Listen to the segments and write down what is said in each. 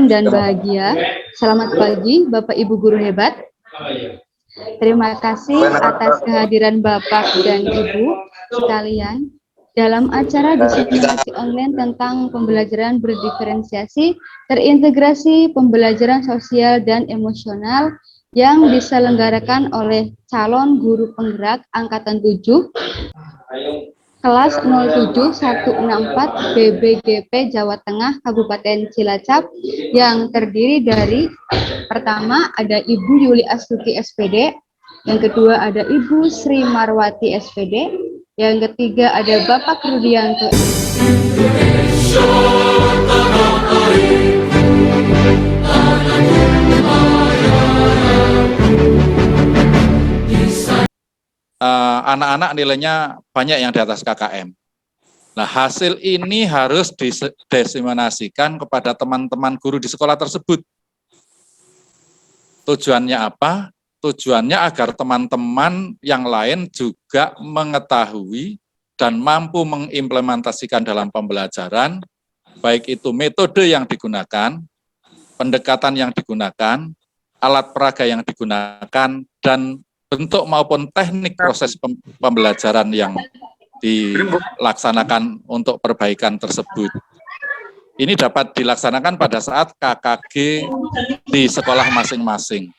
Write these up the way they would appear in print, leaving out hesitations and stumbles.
rukun dan bahagia. Selamat pagi, Bapak Ibu guru hebat. Terima kasih atas kehadiran Bapak dan Ibu sekalian dalam acara diseminasi online tentang pembelajaran berdiferensiasi, terintegrasi pembelajaran sosial dan emosional yang diselenggarakan oleh calon guru penggerak Angkatan 7 kelas 07164 BBGP Jawa Tengah Kabupaten Cilacap yang terdiri dari pertama ada Ibu Yuli Astuti SPD, yang kedua ada Ibu Sri Marwati SPD, yang ketiga ada Bapak Rudianto. Anak-anak nilainya banyak yang di atas KKM. Nah, hasil ini harus diseminasikan kepada teman-teman guru di sekolah tersebut. Tujuannya apa? Tujuannya agar teman-teman yang lain juga mengetahui dan mampu mengimplementasikan dalam pembelajaran, baik itu metode yang digunakan, pendekatan yang digunakan, alat peraga yang digunakan, dan bentuk maupun teknik proses pembelajaran yang dilaksanakan untuk perbaikan tersebut. Ini dapat dilaksanakan pada saat KKG di sekolah masing-masing.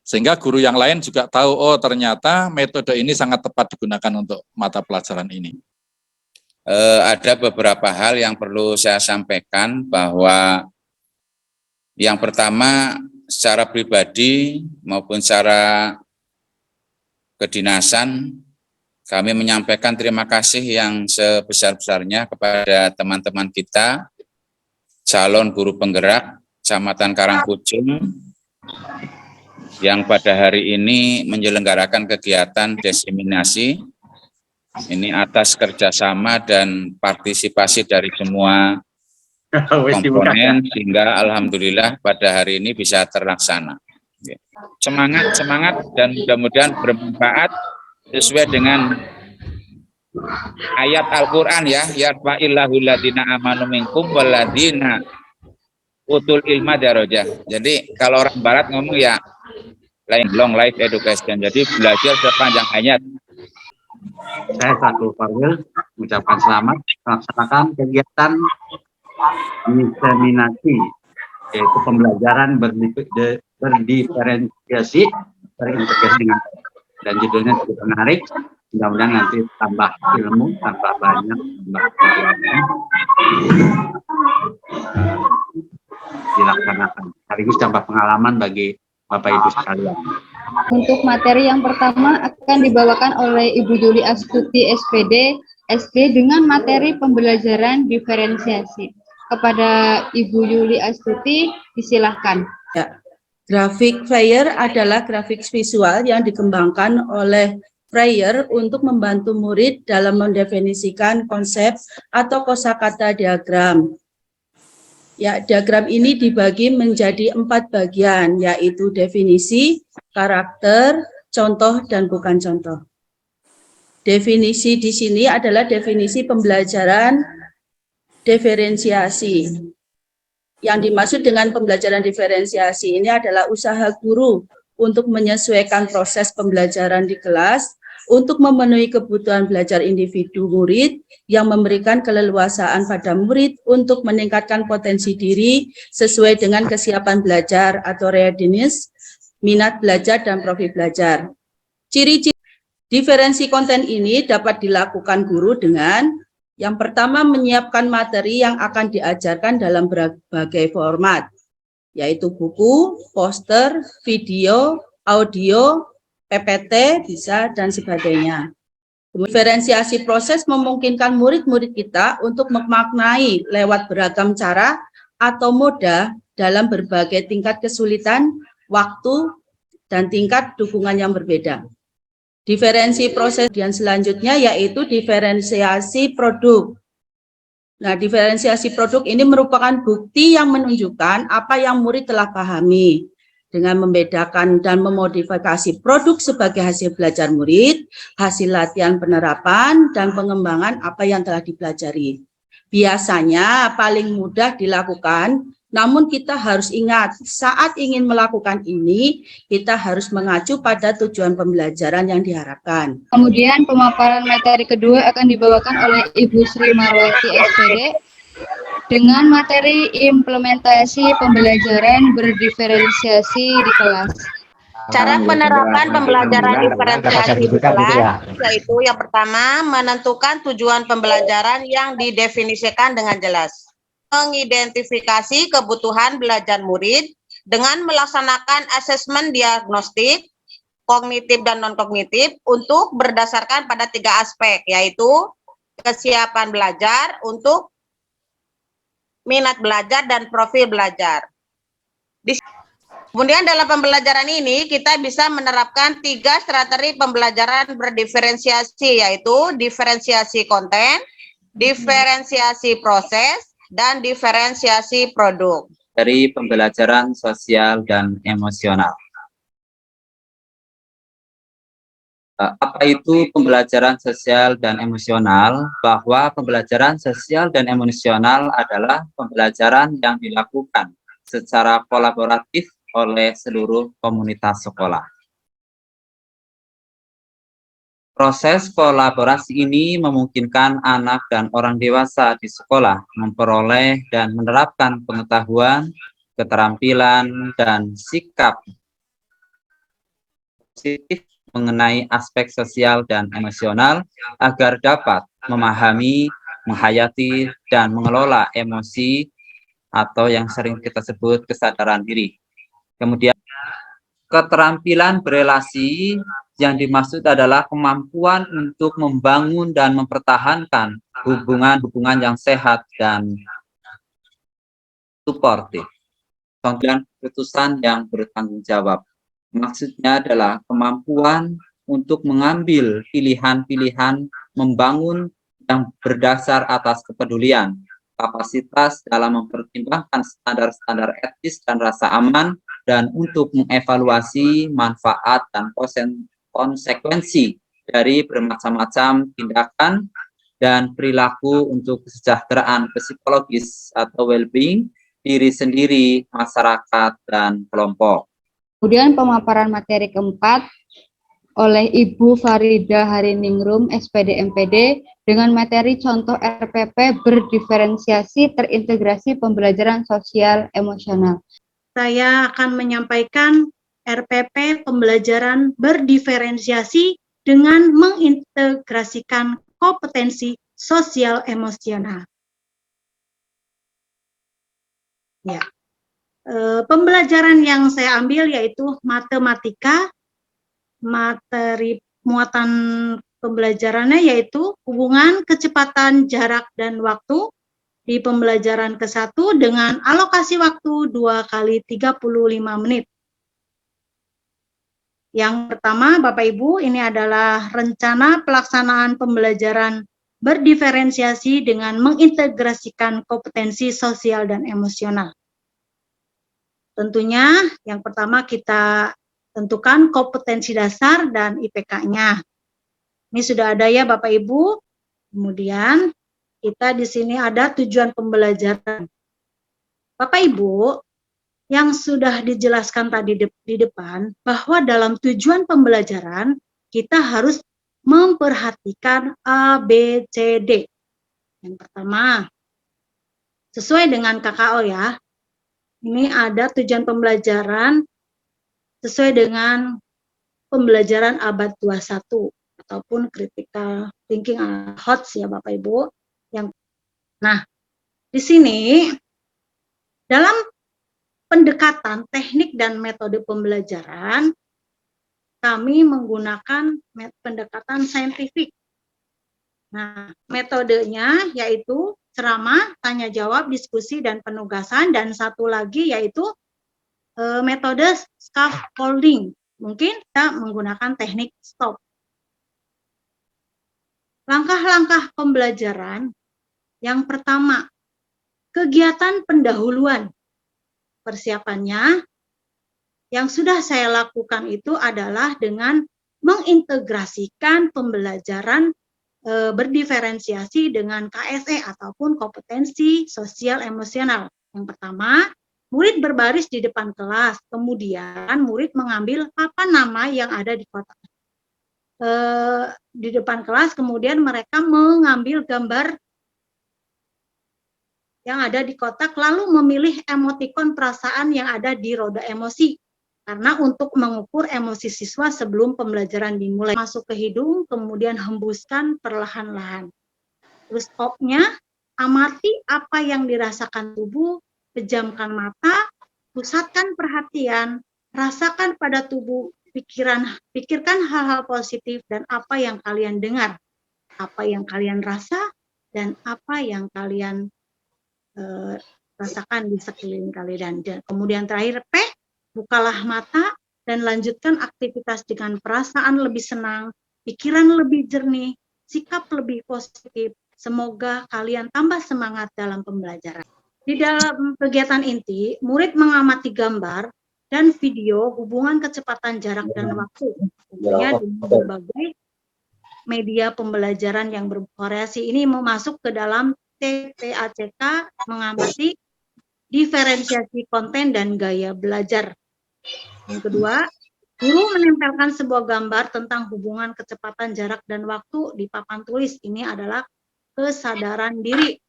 Sehingga guru yang lain juga tahu, oh ternyata metode ini sangat tepat digunakan untuk mata pelajaran ini. Ada beberapa hal yang perlu saya sampaikan, bahwa yang pertama, secara pribadi maupun secara kedinasan, kami menyampaikan terima kasih yang sebesar-besarnya kepada teman-teman kita, calon guru penggerak Kecamatan Karangpucung, yang pada hari ini menyelenggarakan kegiatan diseminasi. Ini atas kerjasama dan partisipasi dari semua komponen, sehingga alhamdulillah pada hari ini bisa terlaksana. Semangat dan mudah-mudahan bermanfaat sesuai dengan ayat Al-Quran ya, yarfa'illahu ladina amanu minkum waladina utul ilma darajah. Jadi kalau orang barat ngomong ya long life education, jadi belajar sepanjang hayat. Saya selaku Farwil mengucapkan selamat melaksanakan kegiatan diseminasi, yaitu pembelajaran berdiferensiasi, terintegrasi dengan, dan judulnya cukup menarik. Mudah-mudahan nanti tambah ilmu, tambah banyak, dilaksanakan. Sekaligus tambah pengalaman bagi Bapak Ibu sekalian. Untuk materi yang pertama akan dibawakan oleh Ibu Yuli Astuti SPD dengan materi pembelajaran diferensiasi. Kepada Ibu Yuli Astuti, disilahkan. Ya, grafik flyer adalah grafik visual yang dikembangkan oleh Freyer untuk membantu murid dalam mendefinisikan konsep atau kosakata diagram. Ya, diagram ini dibagi menjadi 4 bagian, yaitu definisi, karakter, contoh, dan bukan contoh. Definisi di sini adalah definisi pembelajaran diferensiasi. Yang dimaksud dengan pembelajaran diferensiasi ini adalah usaha guru untuk menyesuaikan proses pembelajaran di kelas untuk memenuhi kebutuhan belajar individu murid yang memberikan keleluasaan pada murid untuk meningkatkan potensi diri sesuai dengan kesiapan belajar atau readiness, minat belajar, dan profil belajar. Ciri-ciri diferensi konten ini dapat dilakukan guru dengan yang pertama, menyiapkan materi yang akan diajarkan dalam berbagai format, yaitu buku, poster, video, audio, PPT, bisa, dan sebagainya. Diferensiasi proses memungkinkan murid-murid kita untuk memaknai lewat beragam cara atau moda dalam berbagai tingkat kesulitan, waktu, dan tingkat dukungan yang berbeda. Diferensi proses yang selanjutnya yaitu diferensiasi produk. Nah, diferensiasi produk ini merupakan bukti yang menunjukkan apa yang murid telah pahami dengan membedakan dan memodifikasi produk sebagai hasil belajar murid, hasil latihan penerapan, dan pengembangan apa yang telah dipelajari. biasanya paling mudah dilakukan. Namun kita harus ingat, saat ingin melakukan ini, kita harus mengacu pada tujuan pembelajaran yang diharapkan. Kemudian pemaparan materi kedua akan dibawakan oleh Ibu Sri Marwati SPD dengan materi implementasi pembelajaran berdiferensiasi di kelas. Cara penerapan pembelajaran diferensiasi di kelas, yaitu yang pertama, menentukan tujuan pembelajaran yang didefinisikan dengan jelas. Mengidentifikasi kebutuhan belajar murid dengan melaksanakan asesmen diagnostik, kognitif dan non-kognitif untuk berdasarkan pada 3 aspek, yaitu kesiapan belajar untuk minat belajar dan profil belajar. Kemudian dalam pembelajaran ini kita bisa menerapkan 3 strategi pembelajaran berdiferensiasi, yaitu diferensiasi konten, diferensiasi proses, dan diferensiasi produk. Dari pembelajaran sosial dan emosional. Apa itu pembelajaran sosial dan emosional? Bahwa pembelajaran sosial dan emosional adalah pembelajaran yang dilakukan secara kolaboratif oleh seluruh komunitas sekolah. Proses kolaborasi ini memungkinkan anak dan orang dewasa di sekolah memperoleh dan menerapkan pengetahuan, keterampilan, dan sikap positif mengenai aspek sosial dan emosional agar dapat memahami, menghayati, dan mengelola emosi atau yang sering kita sebut kesadaran diri. Kemudian keterampilan berelasi yang dimaksud adalah kemampuan untuk membangun dan mempertahankan hubungan-hubungan yang sehat dan suportif. Contoh keputusan yang bertanggung jawab. Maksudnya adalah kemampuan untuk mengambil pilihan-pilihan membangun yang berdasar atas kepedulian, kapasitas dalam mempertimbangkan standar-standar etis dan rasa aman, dan untuk mengevaluasi manfaat dan konsekuensi dari bermacam-macam tindakan dan perilaku untuk kesejahteraan psikologis atau well-being diri sendiri, masyarakat, dan kelompok. Kemudian pemaparan materi keempat oleh Ibu Farida Hariningrum, SPD MPD, dengan materi contoh RPP berdiferensiasi terintegrasi pembelajaran sosial emosional. Saya akan menyampaikan RPP pembelajaran berdiferensiasi dengan mengintegrasikan kompetensi sosial emosional. Ya. Pembelajaran yang saya ambil yaitu matematika. Materi muatan pembelajarannya yaitu hubungan kecepatan jarak dan waktu di pembelajaran ke-1 dengan alokasi waktu 2 kali 35 menit. Yang pertama, Bapak Ibu, ini adalah rencana pelaksanaan pembelajaran berdiferensiasi dengan mengintegrasikan kompetensi sosial dan emosional. Tentunya yang pertama kita tentukan kompetensi dasar dan IPK-nya. Ini sudah ada ya Bapak Ibu. Kemudian kita di sini ada tujuan pembelajaran. Bapak Ibu, yang sudah dijelaskan tadi di depan, bahwa dalam tujuan pembelajaran kita harus memperhatikan A, B, C, D. Yang pertama, sesuai dengan KKO ya, ini ada tujuan pembelajaran sesuai dengan pembelajaran abad 21 ataupun critical thinking HOTS ya Bapak Ibu. Nah, di sini dalam pendekatan teknik dan metode pembelajaran kami menggunakan pendekatan saintifik. Nah, metodenya yaitu ceramah, tanya jawab, diskusi, dan penugasan, dan satu lagi yaitu metode scaffolding. Mungkin kita menggunakan teknik STOP. Langkah-langkah pembelajaran yang pertama, kegiatan pendahuluan. Persiapannya yang sudah saya lakukan itu adalah dengan mengintegrasikan pembelajaran berdiferensiasi dengan KSE ataupun kompetensi sosial emosional. Yang pertama, murid berbaris di depan kelas, kemudian murid mengambil papan nama yang ada di kotak di depan kelas, kemudian mereka mengambil gambar yang ada di kotak, lalu memilih emotikon perasaan yang ada di roda emosi. Karena untuk mengukur emosi siswa sebelum pembelajaran dimulai. Masuk ke hidung, kemudian hembuskan perlahan-lahan. Terus stopnya, amati apa yang dirasakan tubuh, pejamkan mata, pusatkan perhatian, rasakan pada tubuh, pikirkan hal-hal positif dan apa yang kalian dengar, apa yang kalian rasa, dan apa yang kalian rasakan di sekeliling kalian. Dan kemudian terakhir, P, bukalah mata dan lanjutkan aktivitas dengan perasaan lebih senang, pikiran lebih jernih, sikap lebih positif. Semoga kalian tambah semangat dalam pembelajaran. Di dalam kegiatan inti, murid mengamati gambar dan video hubungan kecepatan jarak dan waktu, tentunya dengan berbagai media pembelajaran yang bervariasi. Ini masuk ke dalam TPACK, mengamati diferensiasi konten dan gaya belajar. Yang kedua, guru menempelkan sebuah gambar tentang hubungan kecepatan jarak dan waktu di papan tulis. Ini adalah kesadaran diri.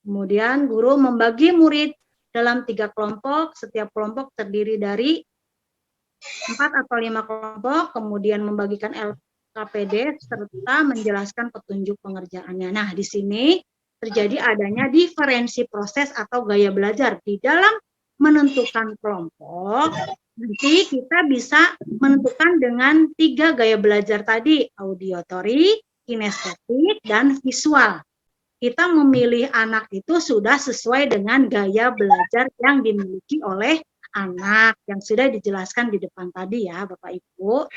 Kemudian guru membagi murid dalam 3 kelompok, setiap kelompok terdiri dari 4 atau 5 kelompok, kemudian membagikan LKPD serta menjelaskan petunjuk pengerjaannya. Nah, di sini terjadi adanya diferensi proses atau gaya belajar. Di dalam menentukan kelompok, nanti kita bisa menentukan dengan 3 gaya belajar tadi, auditory, kinestetik, dan visual. Kita memilih anak itu sudah sesuai dengan gaya belajar yang dimiliki oleh anak yang sudah dijelaskan di depan tadi ya Bapak Ibu.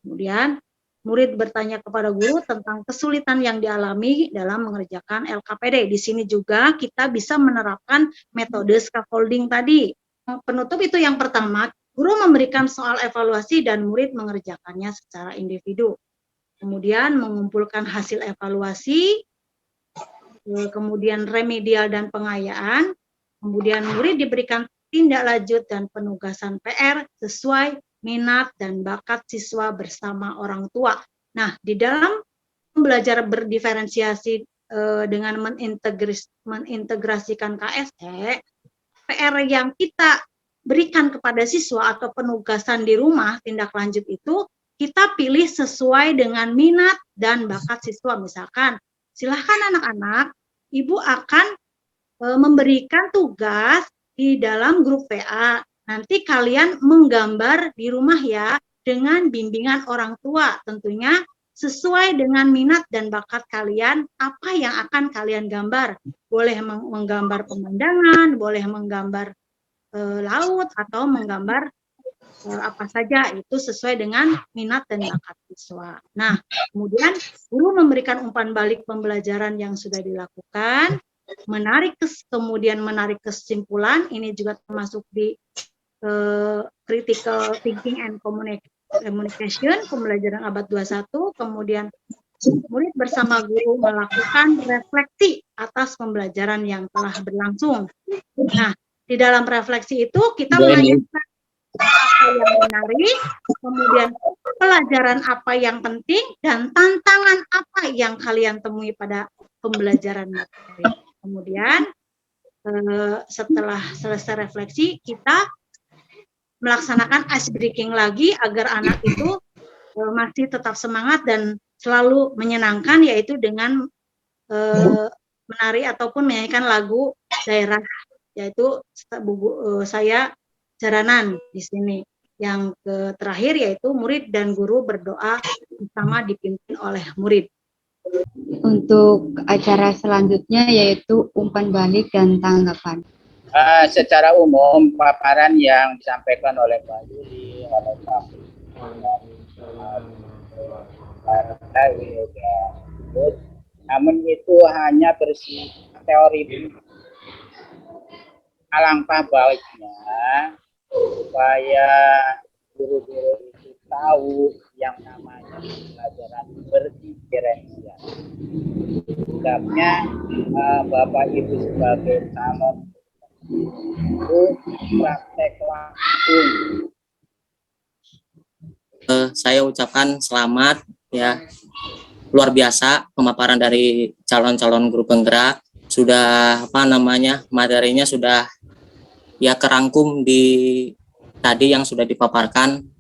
Kemudian murid bertanya kepada guru tentang kesulitan yang dialami dalam mengerjakan LKPD. Di sini juga kita bisa menerapkan metode scaffolding tadi. Penutup itu yang pertama, guru memberikan soal evaluasi dan murid mengerjakannya secara individu. Kemudian mengumpulkan hasil evaluasi, kemudian remedial dan pengayaan, kemudian murid diberikan tindak lanjut dan penugasan PR sesuai minat dan bakat siswa bersama orang tua. Nah, di dalam belajar berdiferensiasi dengan mengintegrasikan KSE, PR yang kita berikan kepada siswa atau penugasan di rumah, tindak lanjut itu, kita pilih sesuai dengan minat dan bakat siswa. Misalkan, silahkan anak-anak, Ibu akan memberikan tugas di dalam grup PA. Nanti kalian menggambar di rumah ya, dengan bimbingan orang tua. Tentunya sesuai dengan minat dan bakat kalian, apa yang akan kalian gambar. Boleh menggambar pemandangan, boleh menggambar laut, atau menggambar apa saja, itu sesuai dengan minat dan bakat siswa. Nah, kemudian guru memberikan umpan balik pembelajaran yang sudah dilakukan, kemudian menarik kesimpulan, ini juga termasuk di critical thinking and communication, pembelajaran abad 21, kemudian murid bersama guru melakukan refleksi atas pembelajaran yang telah berlangsung. Nah, di dalam refleksi itu kita menanyakan apa yang menarik, kemudian pelajaran apa yang penting, dan tantangan apa yang kalian temui pada pembelajaran materi. Kemudian setelah selesai refleksi, kita melaksanakan ice breaking lagi agar anak itu masih tetap semangat dan selalu menyenangkan, yaitu dengan menari ataupun menyanyikan lagu daerah, yaitu saya jaranan di sini. Yang terakhir yaitu murid dan guru berdoa bersama dipimpin oleh murid. Untuk acara selanjutnya yaitu umpan balik dan tanggapan. Secara umum paparan yang disampaikan oleh Pak Yuli, oleh Pak namun itu hanya bersifat teori. Alangkah baiknya supaya guru-guru itu tahu yang namanya pembelajaran berdiferensiasi. Sebabnya Bapak Ibu sebagai calon itu praktek langsung. Saya ucapkan selamat ya, luar biasa pemaparan dari calon-calon guru penggerak, sudah materinya sudah ya kerangkum di tadi yang sudah dipaparkan.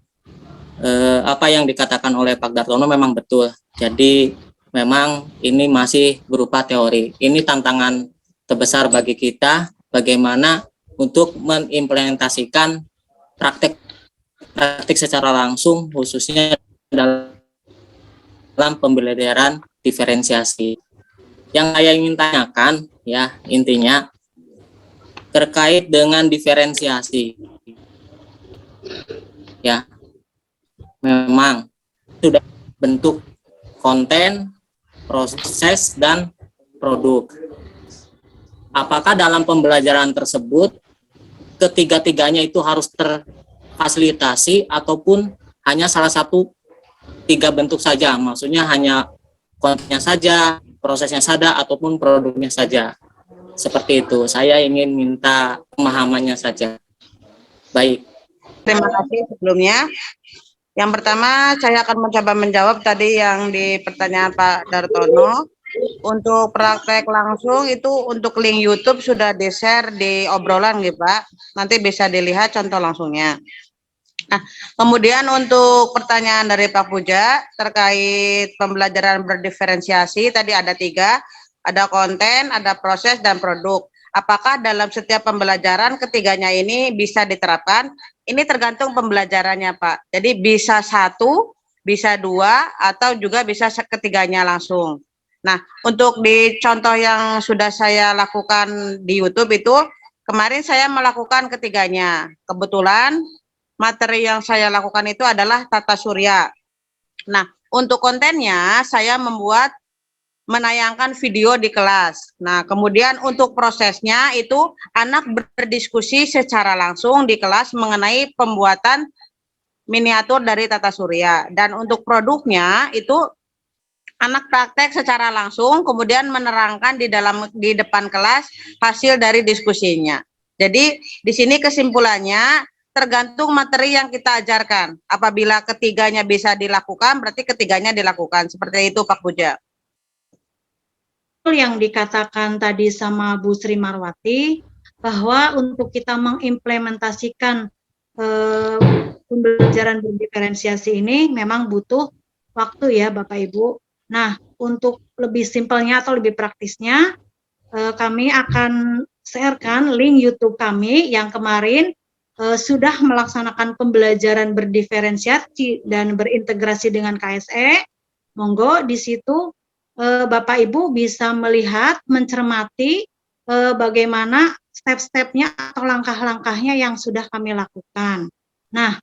Apa yang dikatakan oleh Pak Dartono memang betul, jadi memang ini masih berupa teori. Ini tantangan terbesar bagi kita, bagaimana untuk mengimplementasikan praktek secara langsung, khususnya dalam pembelajaran diferensiasi. Yang saya ingin tanyakan ya, intinya terkait dengan diferensiasi ya, memang sudah bentuk konten, proses, dan produk. Apakah dalam pembelajaran tersebut ketiga-tiganya itu harus terfasilitasi ataupun hanya salah satu 3 bentuk saja, maksudnya hanya kontennya saja, prosesnya saja, ataupun produknya saja. Seperti itu, saya ingin minta pemahamannya saja. Baik. Terima kasih sebelumnya. Yang pertama, saya akan mencoba menjawab tadi yang di pertanyaan Pak Dartono. Untuk praktek langsung itu untuk link YouTube sudah di-share di obrolan gitu Pak. Nanti bisa dilihat contoh langsungnya. Nah, kemudian untuk pertanyaan dari Pak Puja terkait pembelajaran berdiferensiasi tadi ada 3, ada konten, ada proses, dan produk. Apakah dalam setiap pembelajaran ketiganya ini bisa diterapkan? Ini tergantung pembelajarannya Pak. Jadi bisa 1, bisa 2, atau juga bisa ketiganya langsung. Nah, untuk di contoh yang sudah saya lakukan di YouTube itu, kemarin saya melakukan ketiganya. Kebetulan materi yang saya lakukan itu adalah tata surya. Nah, untuk kontennya saya menayangkan video di kelas. Nah, kemudian untuk prosesnya itu anak berdiskusi secara langsung di kelas mengenai pembuatan miniatur dari tata surya. Dan untuk produknya itu anak praktek secara langsung, kemudian menerangkan di depan kelas hasil dari diskusinya. Jadi di sini kesimpulannya tergantung materi yang kita ajarkan. Apabila ketiganya bisa dilakukan, berarti ketiganya dilakukan. Seperti itu Pak Puja. Yang dikatakan tadi sama Bu Sri Marwati, bahwa untuk kita mengimplementasikan pembelajaran berdiferensiasi ini memang butuh waktu ya Bapak Ibu. Nah, untuk lebih simpelnya atau lebih praktisnya, kami akan sharekan link YouTube kami yang kemarin sudah melaksanakan pembelajaran berdiferensiasi dan berintegrasi dengan KSE. Monggo di situ Bapak Ibu bisa melihat, mencermati bagaimana step-stepnya atau langkah-langkahnya yang sudah kami lakukan. Nah,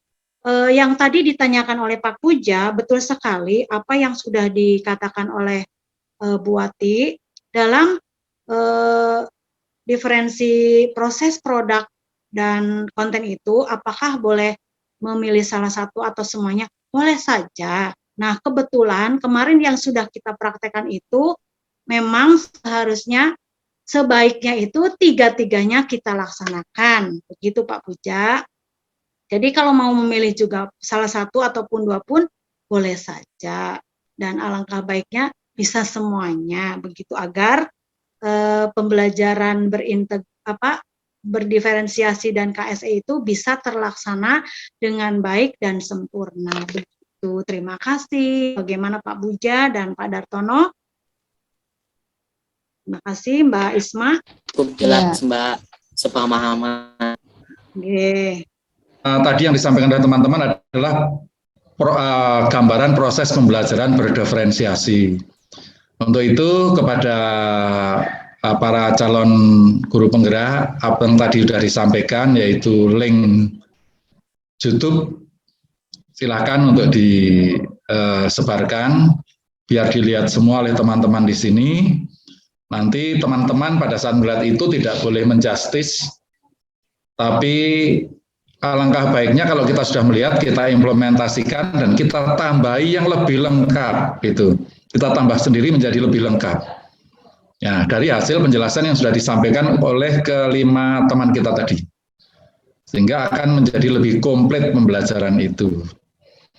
yang tadi ditanyakan oleh Pak Puja, betul sekali apa yang sudah dikatakan oleh Bu Wati dalam diferensi proses produk dan konten itu, apakah boleh memilih salah satu atau semuanya? Boleh saja. Nah, kebetulan kemarin yang sudah kita praktekkan itu memang seharusnya sebaiknya itu 3-tiganya kita laksanakan. Begitu Pak Puja. Jadi kalau mau memilih juga salah satu ataupun 2 pun boleh saja, dan alangkah baiknya bisa semuanya, begitu agar pembelajaran berdiferensiasi dan KSE itu bisa terlaksana dengan baik dan sempurna. Begitu. Terima kasih. Bagaimana Pak Puja dan Pak Dartono? Terima kasih Mbak Isma. Cukup jelas Mbak, sepemahaman. Oke. Tadi yang disampaikan oleh teman-teman adalah gambaran proses pembelajaran berdiferensiasi. Untuk itu kepada para calon guru penggerak, apa yang tadi sudah disampaikan yaitu link YouTube, silakan untuk disebarkan biar dilihat semua oleh teman-teman di sini. Nanti teman-teman pada saat melihat itu tidak boleh menjustis, tapi alangkah baiknya kalau kita sudah melihat, kita implementasikan dan kita tambahi yang lebih lengkap gitu. Kita tambah sendiri menjadi lebih lengkap. Ya, dari hasil penjelasan yang sudah disampaikan oleh kelima teman kita tadi. Sehingga akan menjadi lebih komplit pembelajaran itu.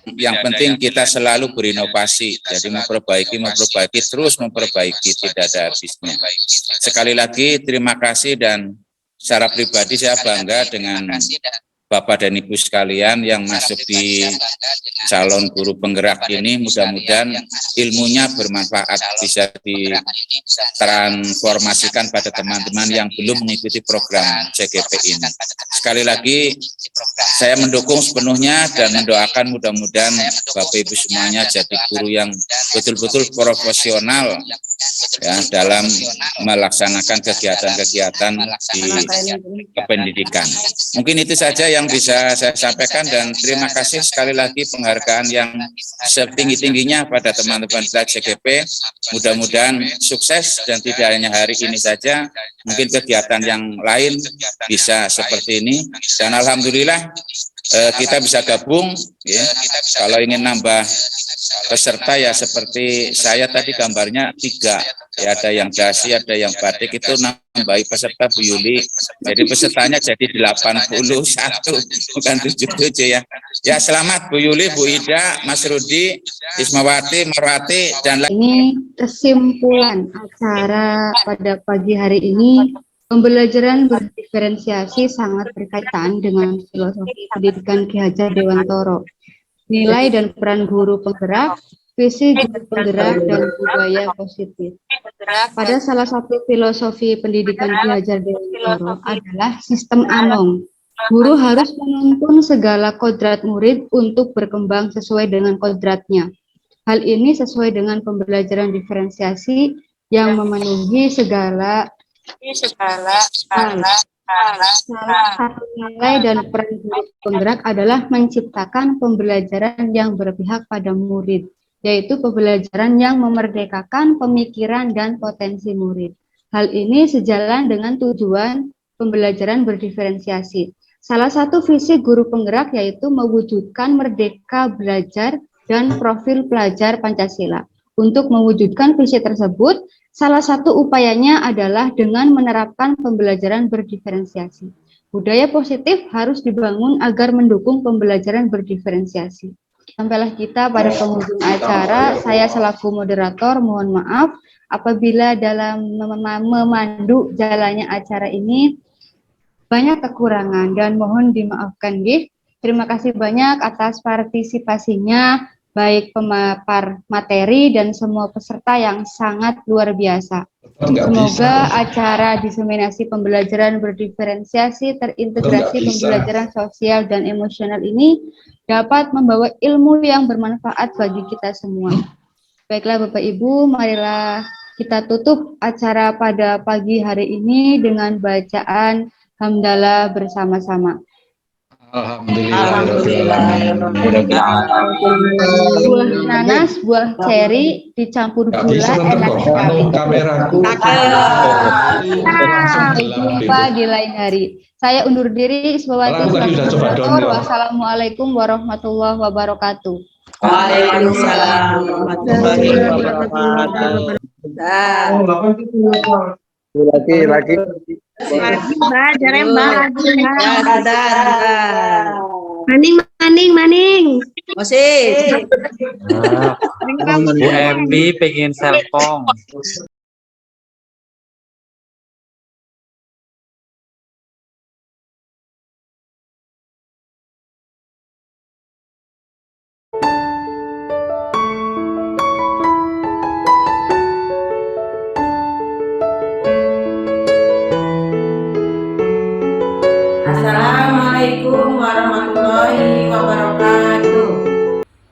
Yang penting kita selalu berinovasi, jadi memperbaiki, terus memperbaiki, tidak ada habisnya. Sekali lagi terima kasih, dan secara pribadi saya bangga dengan Bapak dan Ibu sekalian yang masuk di calon guru penggerak ini. Mudah-mudahan ilmunya bermanfaat, bisa ditransformasikan pada teman-teman yang belum mengikuti program CGP ini. Sekali lagi saya mendukung sepenuhnya dan mendoakan mudah-mudahan Bapak Ibu semuanya jadi guru yang betul-betul profesional ya dalam melaksanakan kegiatan-kegiatan di pendidikan. Mungkin itu saja yang bisa saya sampaikan, dan terima kasih sekali lagi penghargaan yang setinggi-tingginya pada teman-teman CGP. Mudah-mudahan sukses, dan tidak hanya hari ini saja, mungkin kegiatan yang lain bisa seperti ini. Dan alhamdulillah kita bisa gabung ya. Kalau ingin nambah peserta ya seperti saya tadi gambarnya 3 ya, ada yang dasi, ada yang batik, itu nambahi peserta Bu Yuli, jadi pesertanya jadi 81 bukan 77 ya. Ya, selamat Bu Yuli, Bu Ida, Mas Rudi, Ismawati, Marwati, dan Ini kesimpulan acara pada pagi hari ini. Pembelajaran berdiferensiasi sangat berkaitan dengan filosofi pendidikan Ki Hajar Dewantoro. Nilai dan peran guru penggerak, visi guru penggerak, dan budaya positif. Pada salah satu filosofi pendidikan Ki Hajar Dewantoro adalah sistem ANOM. Guru harus menuntun segala kodrat murid untuk berkembang sesuai dengan kodratnya. Hal ini sesuai dengan pembelajaran diferensiasi yang memenuhi salah satu nilai dan peran guru penggerak adalah menciptakan pembelajaran yang berpihak pada murid, yaitu pembelajaran yang memerdekakan pemikiran dan potensi murid. Hal ini sejalan dengan tujuan pembelajaran berdiferensiasi. Salah satu visi guru penggerak yaitu mewujudkan merdeka belajar dan profil pelajar Pancasila. Untuk mewujudkan visi tersebut, salah satu upayanya adalah dengan menerapkan pembelajaran berdiferensiasi. Budaya positif harus dibangun agar mendukung pembelajaran berdiferensiasi. Sampailah kita pada penghujung acara. Saya selaku moderator mohon maaf apabila dalam memandu jalannya acara ini banyak kekurangan dan mohon dimaafkan. Terima kasih banyak atas partisipasinya, baik pemapar materi dan semua peserta yang sangat luar biasa. Semoga acara diseminasi pembelajaran berdiferensiasi terintegrasi pembelajaran sosial dan emosional ini dapat membawa ilmu yang bermanfaat bagi kita semua. Baiklah Bapak Ibu, marilah kita tutup acara pada pagi hari ini dengan bacaan hamdalah bersama-sama. Alhamdulillah. Buah nanas, buah ceri dicampur gula enak sekali. Kameraku. Sampai jumpa di lain hari. Saya undur diri. Wassalamualaikum warahmatullahi wabarakatuh. Waalaikumsalam warahmatullahi wabarakatuh. Lagi. Maning. Masih. Bu Embi pengen selfong. Assalamualaikum warahmatullahi wabarakatuh.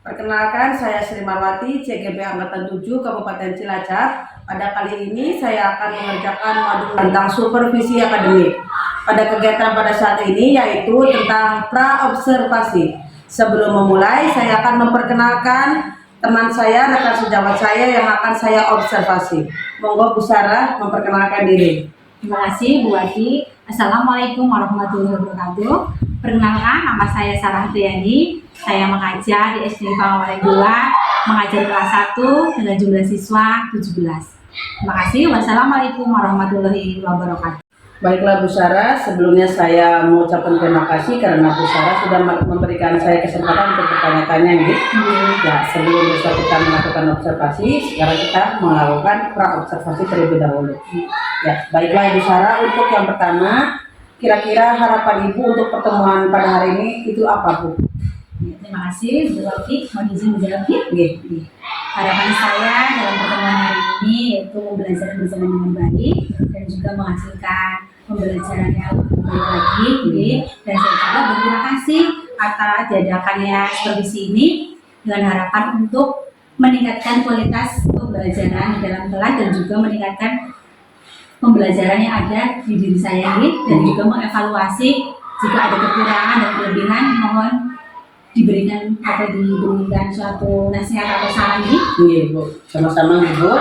Perkenalkan, saya Sri Marwati, CGP Angkatan 7 Kabupaten Cilacap. Pada kali ini saya akan mengerjakan modul tentang supervisi akademik. Pada kegiatan pada saat ini yaitu tentang pra-observasi. Sebelum memulai, saya akan memperkenalkan teman saya, rekan sejawat saya yang akan saya observasi. Monggo Bu Sarah memperkenalkan diri. Terima kasih Bu Wati. Assalamualaikum warahmatullahi wabarakatuh. Perkenalkan, nama saya Sarah Triani. Saya mengajar di SD Pangawalen 2, mengajar kelas 1 dengan jumlah siswa 17. Terima kasih. Wassalamualaikum warahmatullahi wabarakatuh. Baiklah Bu Sarah, sebelumnya saya mengucapkan terima kasih karena Bu Sarah sudah memberikan saya kesempatan untuk bertanya-tanya nih. Ya, sebelum besok kita melakukan observasi, sekarang kita melakukan pra-observasi terlebih dahulu. Ya, baiklah Bu Sarah, untuk yang pertama, kira-kira harapan Ibu untuk pertemuan pada hari ini itu apa Bu? Terima kasih Bu Wati. Mohon izin menjawab ya. Harapan saya dalam pertemuan hari ini yaitu belajar berjalan dengan baik dan juga menghasilkan pembelajaran yang lebih baik lagi. Dan saya juga berterima kasih atas diadakannya supervisi ini dengan harapan untuk meningkatkan kualitas pembelajaran di dalam kelas dan juga meningkatkan pembelajaran yang ada di diri saya ini dan juga mengevaluasi jika ada kekurangan dan kelebihan mohon diberikan atau diberikan suatu nasihat atau saran ini. Iya Bu, sama-sama Bu.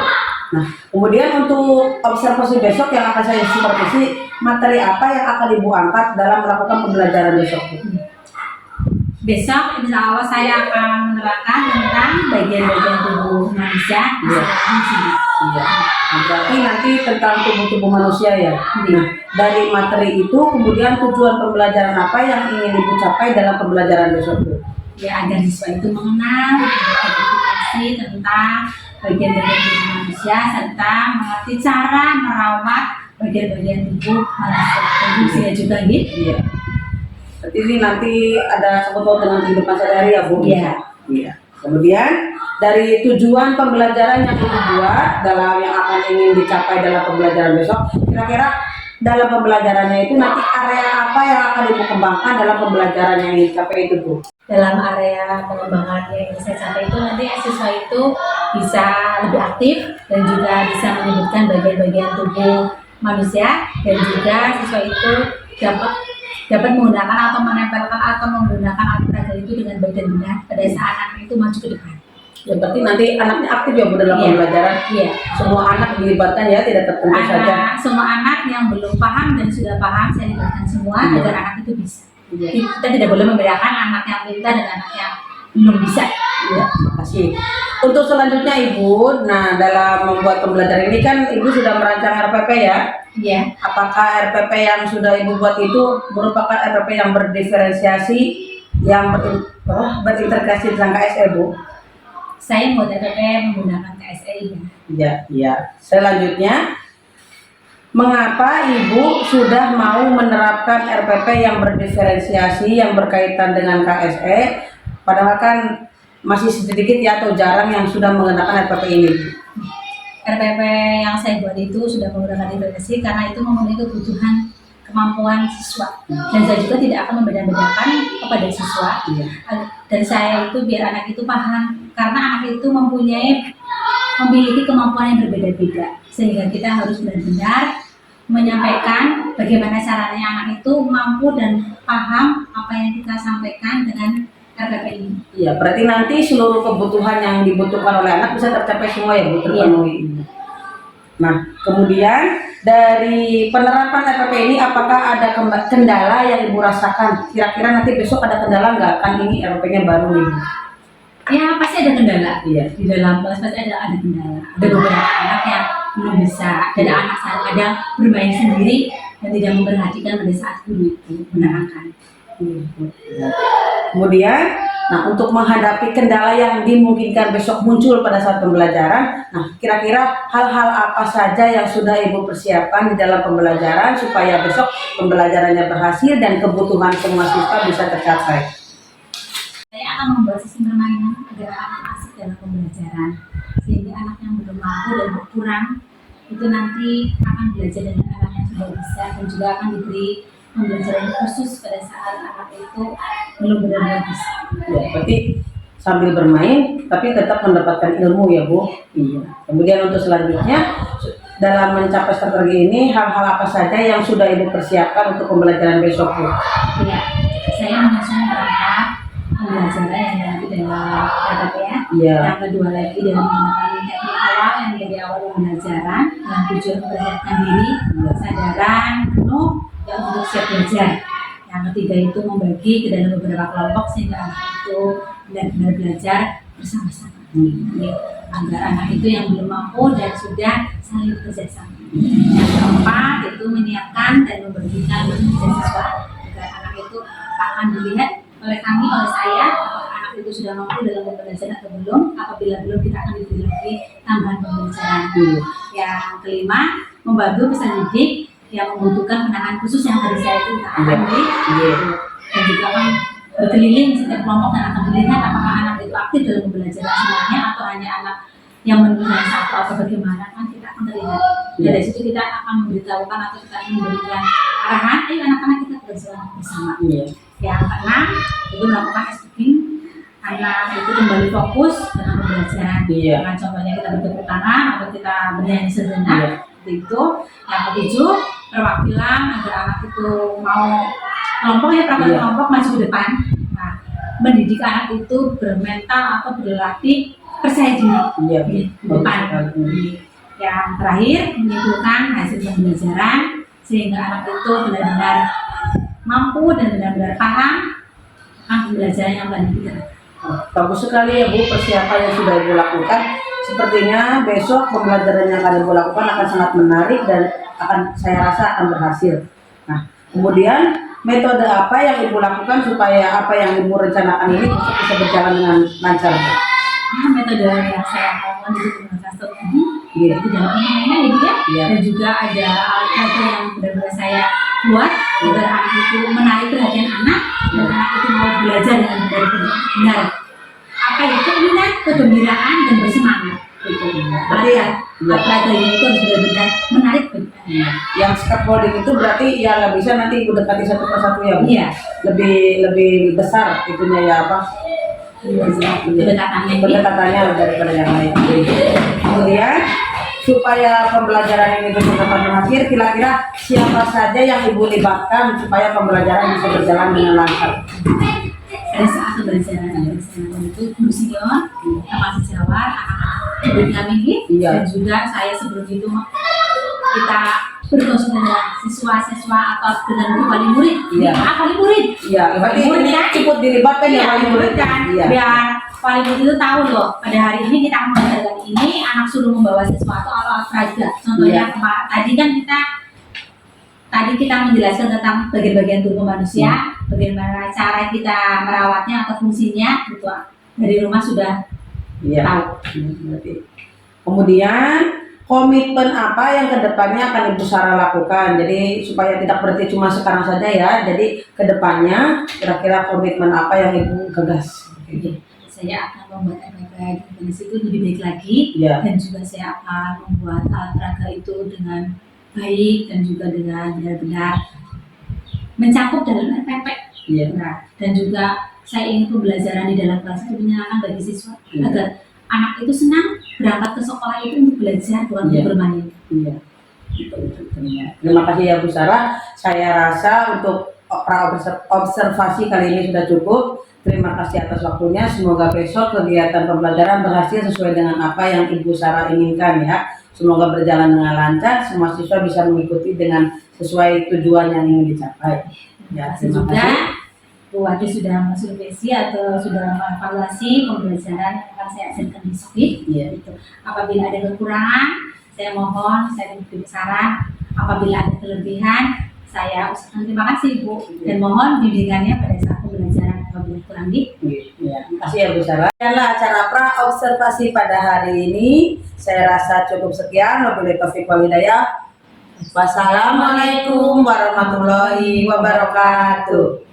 Nah, kemudian untuk observasi besok yang akan saya supervisi, materi apa yang akan Ibu angkat dalam melakukan pembelajaran besok Bu? Besok insya Allah saya akan menerangkan tentang bagian-bagian tubuh manusia. Iya. Berarti nanti tentang tubuh-tubuh manusia ya. Nah, dari materi itu kemudian tujuan pembelajaran apa yang ingin Ibu capai dalam pembelajaran besok Bu? Ya, agar siswa itu mengenal edukasi tentang bagian-bagian tubuh manusia serta mengerti cara merawat bagian-bagian tubuh manusia. Tentunya juga gitu. Iya. Berarti ini nanti ada sangkut dengan kehidupan sehari-hari ya Bu? Iya. Iya. Kemudian dari tujuan pembelajaran yang Ibu buat dalam yang akan ingin dicapai dalam pembelajaran besok, kira-kira dalam pembelajarannya itu nanti area apa yang akan Ibu kembangkan dalam pembelajaran yang ingin dicapai itu Bu? Dalam area pengembangan yang ingin saya capai itu nanti siswa itu bisa lebih aktif dan juga bisa menyebutkan bagian-bagian tubuh manusia dan juga siswa itu dapat menggunakan atau menempelkan atau menggunakan alat peraga itu dengan baik dan benar pada saat anak itu maju ke depan. Ya berarti nanti anaknya aktif ya Bu dalam pembelajaran? Iya. Semua anak dilibatkan ya, tidak tertentu saja? Semua anak yang belum paham dan sudah paham saya libatkan semua agar anak itu bisa. Kita tidak boleh membedakan anak yang pintar dan anak yang belum bisa. Ya, makasih. Untuk selanjutnya Ibu, nah dalam membuat pembelajaran ini kan Ibu sudah merancang RPP ya? Iya. Apakah RPP yang sudah Ibu buat itu merupakan RPP yang berdiferensiasi, yang berintegrasi dengan KSE Bu? Saya membuat RPP menggunakan KSE ya. Iya. Selanjutnya, mengapa Ibu sudah mau menerapkan RPP yang berdiferensiasi yang berkaitan dengan KSE, padahal kan masih sedikit ya atau jarang yang sudah menggunakan RPP ini? RPP yang saya buat itu sudah menggunakan integrasi karena itu memenuhi kebutuhan kemampuan siswa dan saya juga tidak akan membeda-bedakan kepada siswa. Dan saya itu biar anak itu paham karena anak itu memiliki kemampuan yang berbeda-beda sehingga kita harus benar-benar menyampaikan bagaimana caranya anak itu mampu dan paham apa yang kita sampaikan dengan RPP ini. Iya, berarti nanti seluruh kebutuhan yang dibutuhkan oleh anak bisa tercapai semua ya Bu, terpenuhi. Nah, kemudian dari penerapan RPP ini apakah ada kendala yang Ibu rasakan? Kira-kira nanti besok ada kendala nggak? Kan ini RPP-nya baru nih Bu. Ya pasti ada kendala. Iya. Di dalam kelas pasti ada kendala. Ada beberapa anak yang belum bisa. Ada anak kadang bermain sendiri dan tidak memperhatikan pada saat guru itu menerangkan. Kemudian, nah untuk menghadapi kendala yang dimungkinkan besok muncul pada saat pembelajaran, nah kira-kira hal-hal apa saja yang sudah Ibu persiapkan di dalam pembelajaran supaya besok pembelajarannya berhasil dan kebutuhan semua siswa bisa tercapai? Saya akan membuat sistem permainan agar anak asik dalam pembelajaran, sehingga anak yang belum mampu dan berkurang itu nanti akan belajar dengan anak yang sudah bisa dan juga akan diberi pembelajaran khusus pada saat anak itu belum benar-benar bisa. Ya, berarti sambil bermain tapi tetap mendapatkan ilmu ya Bu. Iya. Kemudian untuk selanjutnya dalam mencapai strategi ini hal-hal apa saja yang sudah Ibu persiapkan untuk pembelajaran besok Bu? Ya, saya menyusun perangkat pembelajaran yang nanti dalam RPP ya. Iya. Yang kedua lagi dalam menggunakan teknik awal yang menjadi awal pembelajaran dengan tujuan mempersiapkan diri, kesadaran penuh yang untuk siap belajar. Yang ketiga itu membagi ke dalam beberapa kelompok sehingga anak itu benar-benar belajar bersama-sama. Agar anak itu yang belum mampu dan sudah saling bekerja sama. Yang keempat itu menyiapkan dan membagikan beasiswa agar anak itu akan dilihat oleh kami, oleh saya, apakah anak itu sudah mampu dalam pembelajaran atau belum. Apabila belum, kita akan diberi lagi tambahan pembelajaran. Yang kelima, membantu peserta didik yang membutuhkan penanganan khusus yang tadi saya itu akan beri, dan juga akan berkeliling setiap kelompok dan akan melihat apakah anak itu aktif dalam pembelajaran semuanya atau hanya anak yang menunjukkan satu atau bagaimana, kan kita akan terlihat. Dari situ kita akan memberitahukan atau kita akan memberikan arahan, anak-anak kita berjalan bersama. Yang keenam itu melakukan escaping, anak itu kembali fokus dengan pembelajaran. Dengan contohnya kita bertepuk tangan atau kita bernyanyi sejenak. Itu. Yang ketujuh, perwakilan agar anak itu mau kelompok maju ke depan. Nah, mendidik anak itu bermental atau berlatih percaya diri di depan. Yang terakhir, menyimpulkan hasil pembelajaran sehingga anak itu benar-benar mampu dan benar-benar paham akan pembelajaran yang tadi kita. Bagus sekali ya Bu, persiapan yang sudah Ibu lakukan. Sepertinya besok pembelajaran yang akan Ibu lakukan akan sangat menarik dan saya rasa akan berhasil. Nah, kemudian metode apa yang Ibu lakukan supaya apa yang Ibu rencanakan ini bisa berjalan dengan lancar? Nah, metode yang saya lakukan itu menggunakan strategi, itu dalam permainan ya, dan juga ada alat yang benar-benar saya buat agar anak itu menarik perhatian anak dan anak itu mau belajar dengan benar. Apa itu minat, kegembiraan dan bersemangat. Berarti pelajarannya itu harus benar-benar menarik. Yang scaffolding itu berarti ya nggak bisa nanti Ibu dekati satu persatu ya Bu? Iya. Lebih besar itunya ya apa? Pendekatannya daripada yang lain. Kemudian supaya pembelajaran ini bisa dapat akhir, kira-kira siapa saja yang Ibu libatkan supaya pembelajaran bisa berjalan dengan lancar? Pada saat pembelajaran itu guru senior, teman sejawat, anak-anak kami, dan juga saya sebelum itu kita bergosip dengan siswa-siswa atau dengan wali murid. Wali murid. Berarti ini cukup dilibatkan ya wali murid kan? Biar wali murid itu tahu loh, pada hari ini kita akan mengadakan ini, anak suruh membawa sesuatu alat peraga. Contohnya tadi kita menjelaskan tentang bagian-bagian tubuh manusia, bagaimana cara kita merawatnya atau fungsinya, gitu. Dari rumah sudah tahu. Kemudian komitmen apa yang kedepannya akan Ibu Sarah lakukan? Jadi supaya tidak berhenti cuma sekarang saja ya. Jadi kedepannya kira-kira komitmen apa yang Ibu gagas? Saya akan membuat olahraga di situ lebih baik lagi, dan juga saya akan membuat olahraga itu dengan baik dan juga dengan benar-benar mencakup dalam FPP. Nah, dan juga saya ingin pembelajaran di dalam kelas itu menyenangkan bagi siswa agar anak itu senang berangkat ke sekolah itu untuk belajar bukan untuk bermain. Terima kasih ya Bu Sarah. Saya rasa untuk observasi kali ini sudah cukup. Terima kasih atas waktunya. Semoga besok kegiatan pembelajaran berhasil sesuai dengan apa yang Ibu Sarah inginkan ya. Semoga berjalan dengan lancar, semua siswa bisa mengikuti dengan sesuai tujuan yang ingin dicapai. Ya, terima kasih. Bu Wati sudah mensurvei atau sudah mengevaluasi pembelajaran yang akan saya hasilkan besok. Gitu. Apabila ada kekurangan, saya mohon, saya diberi saran. Apabila ada kelebihan, saya usahakan terima kasih Bu, dan mohon bimbingannya pada saat pembelajaran apabila kurang di. Terima kasih ya Bu Sarah. Inilah acara pra observasi pada hari ini. Saya rasa cukup sekian. Wabillahi taufiq wal hidayah. Wassalamualaikum warahmatullahi wabarakatuh.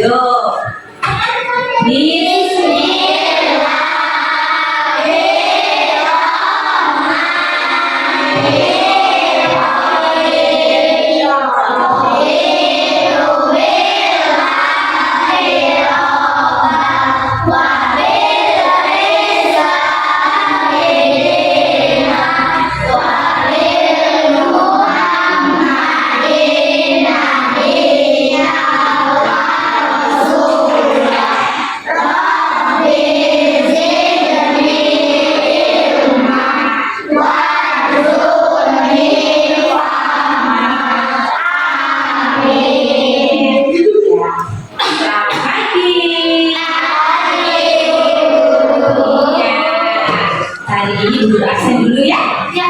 Yuk. Hari ini guru absen dulu ya. Ya.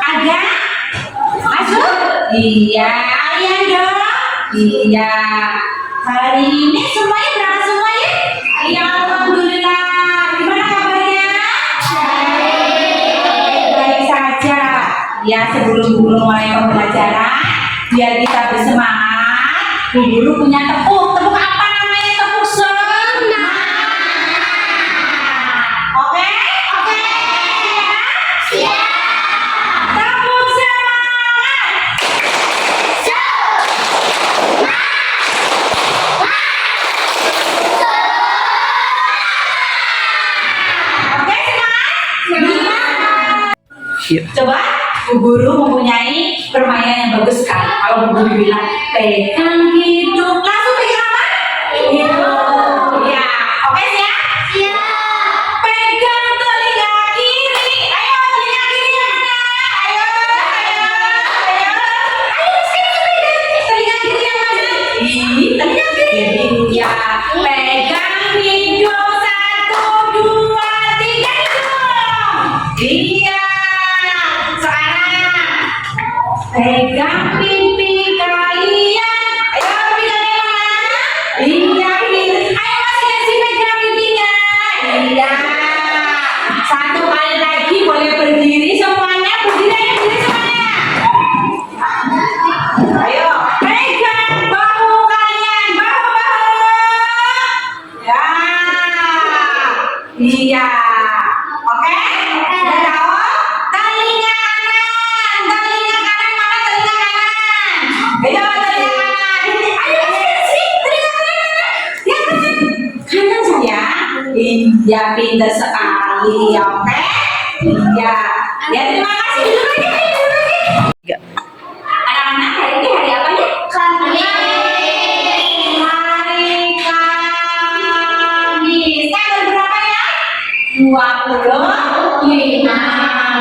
Ada? Masuk? Iya. Iya dong. Iya. Hari ini semuanya berangkat semua ya? Iya, alhamdulillah. Gimana kabarnya? Baik saja. Ya, sebelum guru mulai pembelajaran, biar kita bersemangat, guru punya tepuk. Tepuk apa namanya? Tepuk semangat. Oke? Oke? Siap. Tepuk semangat. Oke, semangat? Coba, Bu Guru mempunyai permainan yang bagus sekali. Kalau Bu Guru bilang, pegang hidup, langsung pegang apa? Hidup. Ya, oke siap? Siap. Pegang telinga kiri. Ayo, telinga kiri yang mana? Ayo, ayo, ayo. Ayo, sini pegang. Telinga kiri yang mana? Ini telinga kiri. Ya, pegang hidup. 1, 2, 3, hidup. Iya. Sekarang pegang pipi kalian. Ayo, pipi kalian mana? Iya, ayo masing-masing pegang pipinya. Iya. 1 kali lagi boleh berdiri semuanya. Berdiri semuanya. Ayo, pegang bahu kalian. Bahu. Ya. Iya. Oke? Sudah tahu? Telinga kanan. Telinga kanan mana telinga kanan? Ayo telinga kanan. Ayo sini. Telinga kanan mana? Ya kanan. Kanan sayang. Iya, pintar sekali. Oke? Iya. Ya, terima kasih. Duduk lagi. Anak-anak, hari ini hari apa ya? Hari Kamis. Tanggal berapa ya? 25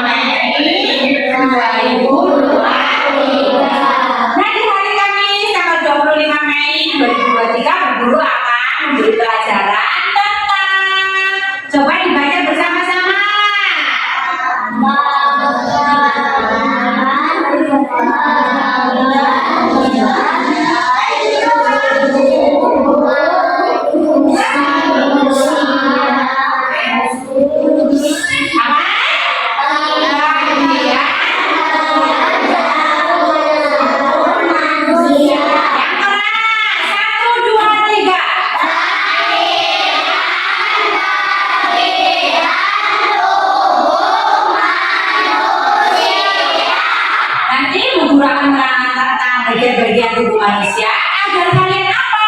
Mei 2023. Nah, di hari Kamis tanggal 25 Mei 2023 Bu Guru akan memberi pelajaran tentang, coba dibaca bersama-sama. Nanti Bu Guru akan menerangkan tentang bagian-bagian tubuh manusia agar kalian apa?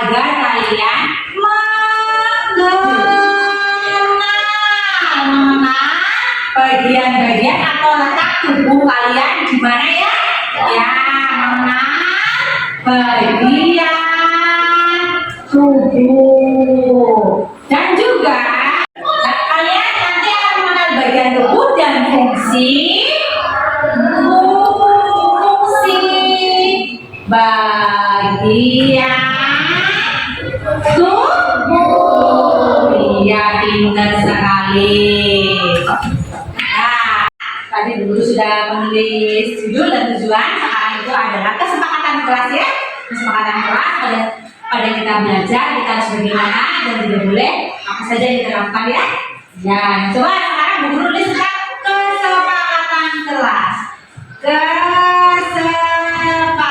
Agar kalian mengenal bagian-bagian atau letak tubuh kalian di mana ya? Ya, mengenal bagian tubuh. Dan juga kalian nanti akan mengenal bagian tubuh dan fungsi bagian tubuh. Iya, pintar sekali. Nah, tadi Guru sudah menulis judul dan tujuan. Sekarang itu adalah kesepakatan kelas ya. Kesepakatan kelas pada kita belajar, kita harus bagaimana dan tidak boleh apa saja yang kita lakukan ya. Ya, coba sekarang Bu Guru tulis tentang kesepakatan kelas. Kesepakatan apa?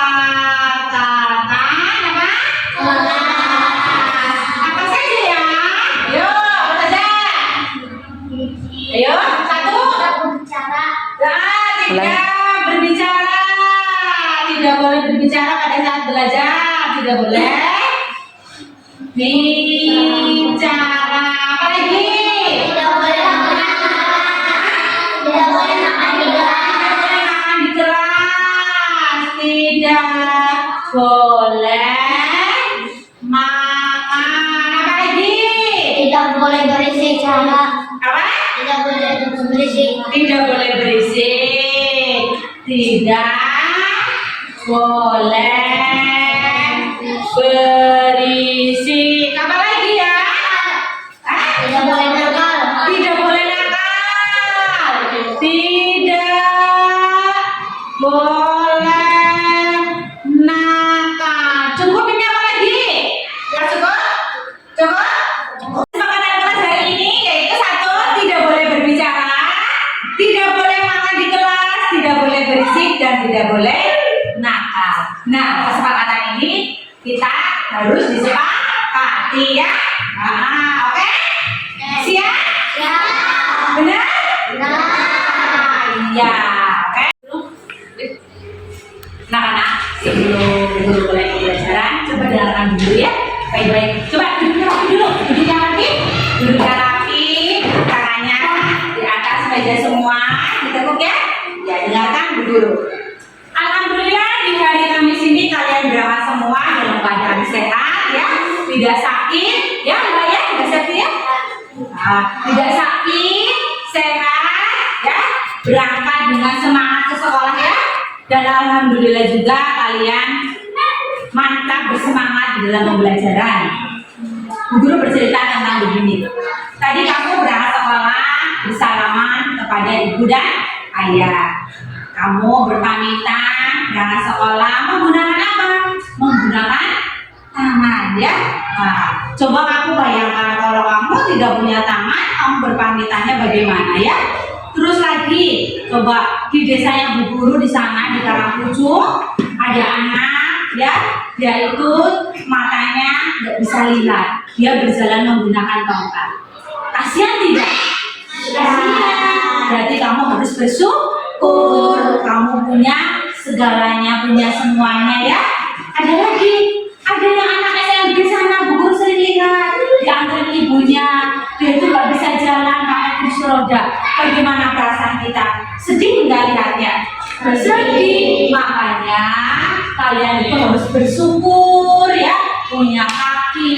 berbicara. Tidak boleh berbicara pada saat belajar. Tidak boleh bicara. Apa lagi? Tidak boleh makan di kelas. Tidak boleh makan. Apa lagi? Tidak boleh berisik. Apa? Tidak boleh berisik. Tidak boleh berisik. Tidak boleh berisik. Apa lagi ya? Tidak boleh nakal. Tidak boleh nakal. Tidak boleh nakal. Cukup ini apa lagi? Nggak cukup? Cukup? Makanan kelas hari ini yaitu 1, tidak boleh berbicara, tidak boleh makan di kelas, tidak boleh berisik, dan tidak boleh nakal. Nah, kesepakatan ini kita harus disepakati ya. Oke? Siap? Siap. Benar? Benar. Iya. Oke. Nah, sebelum guru mulai pembelajaran, coba dengarkan dulu ya. Baik-baik. Coba duduknya rapi dulu. Duduknya rapi. Duduknya rapi. Tangannya di atas meja semua. Ditekuk ya. Ya, dengarkan Bu Guru. Alhamdulillah di hari Kamis ini kalian berangkat semua dalam keadaan sehat ya, tidak sakit ya, Mbak ya, tidak sakit ya, tidak sakit, sehat ya, berangkat dengan semangat ke sekolah ya, dan alhamdulillah juga kalian mantap bersemangat di dalam pembelajaran. Bu Guru bercerita tentang begini. Tadi kamu berangkat sekolah bersalaman kepada ibu dan ayah. Kamu berpamitan berangkat sekolah menggunakan apa? Menggunakan tangan ya. Nah, coba kamu bayangkan kalau kamu tidak punya tangan, kamu berpamitannya bagaimana ya? Terus lagi, coba di desanya Bu Guru di sana di Karangpucung ada anak ya, dia itu matanya nggak bisa lihat, dia berjalan menggunakan tongkat. Kasihan tidak? Kasihan. Berarti kamu harus bersyukur, kamu punya segalanya, punya semuanya ya. Ada lagi, ada yang anak SMP sana Bu Guru sering lihat diantarin ibunya, dia itu nggak bisa jalan pakai kursi roda. Bagaimana perasaan kita? Sedih nggak lihatnya? Sedih. Makanya kalian itu harus bersyukur ya, punya kaki,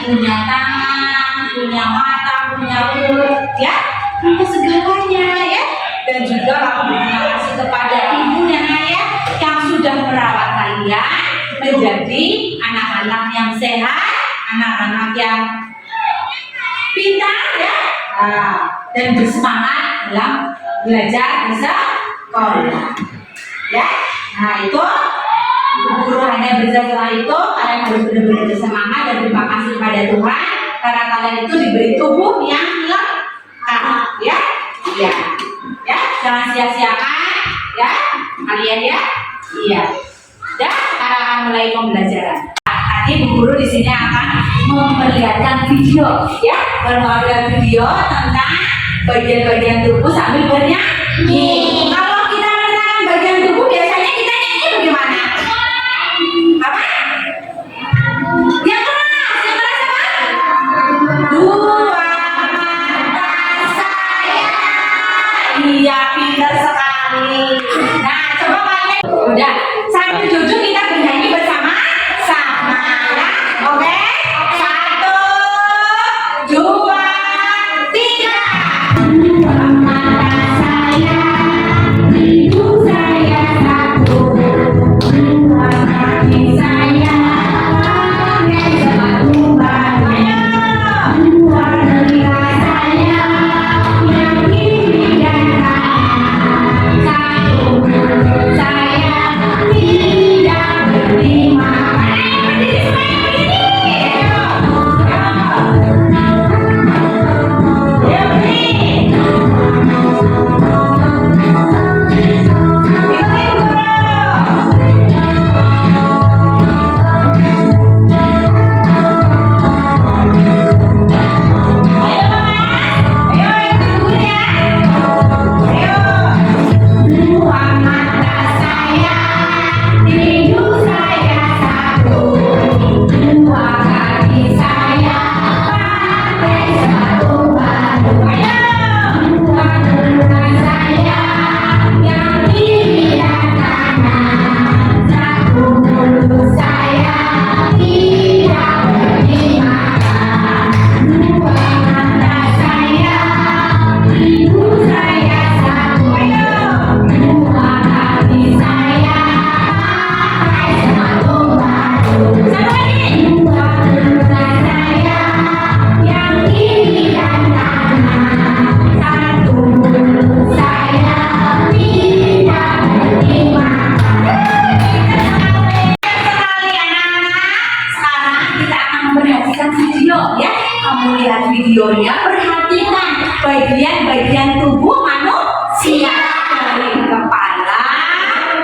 punya tangan, punya mata, punya mulut ya, punya segalanya ya. Dan juga kamu berterima kasih kepada ibu dan ayah yang sudah merawat kalian menjadi anak-anak yang sehat, anak-anak yang pintar ya, dan bersemangat dalam belajar di sekolah ya. Nah itu Bu Guru hanya bercerita itu, kalian harus benar-benar bersemangat dan terima kasih kepada Tuhan karena kalian itu diberi tubuh yang lengkap ya. Iya ya, jangan sia-siakan ya kalian ya. Iya. Dan sekarang akan mulai pembelajaran. Nanti Bu Guru di sini akan memperlihatkan video ya, bermodel video tentang bagian-bagian tubuh sambil bernyanyi. Kalau kita menerangkan bagian tubuh biasanya kita nyanyi bagaimana? Apa? Yang keras apa? Dua mata saya. Iya, pintar sekali. Nah, coba kalian udah sambil duduk kita bernyanyi bersama-sama ya. Oke? 1, 2, 3. Dua mata saya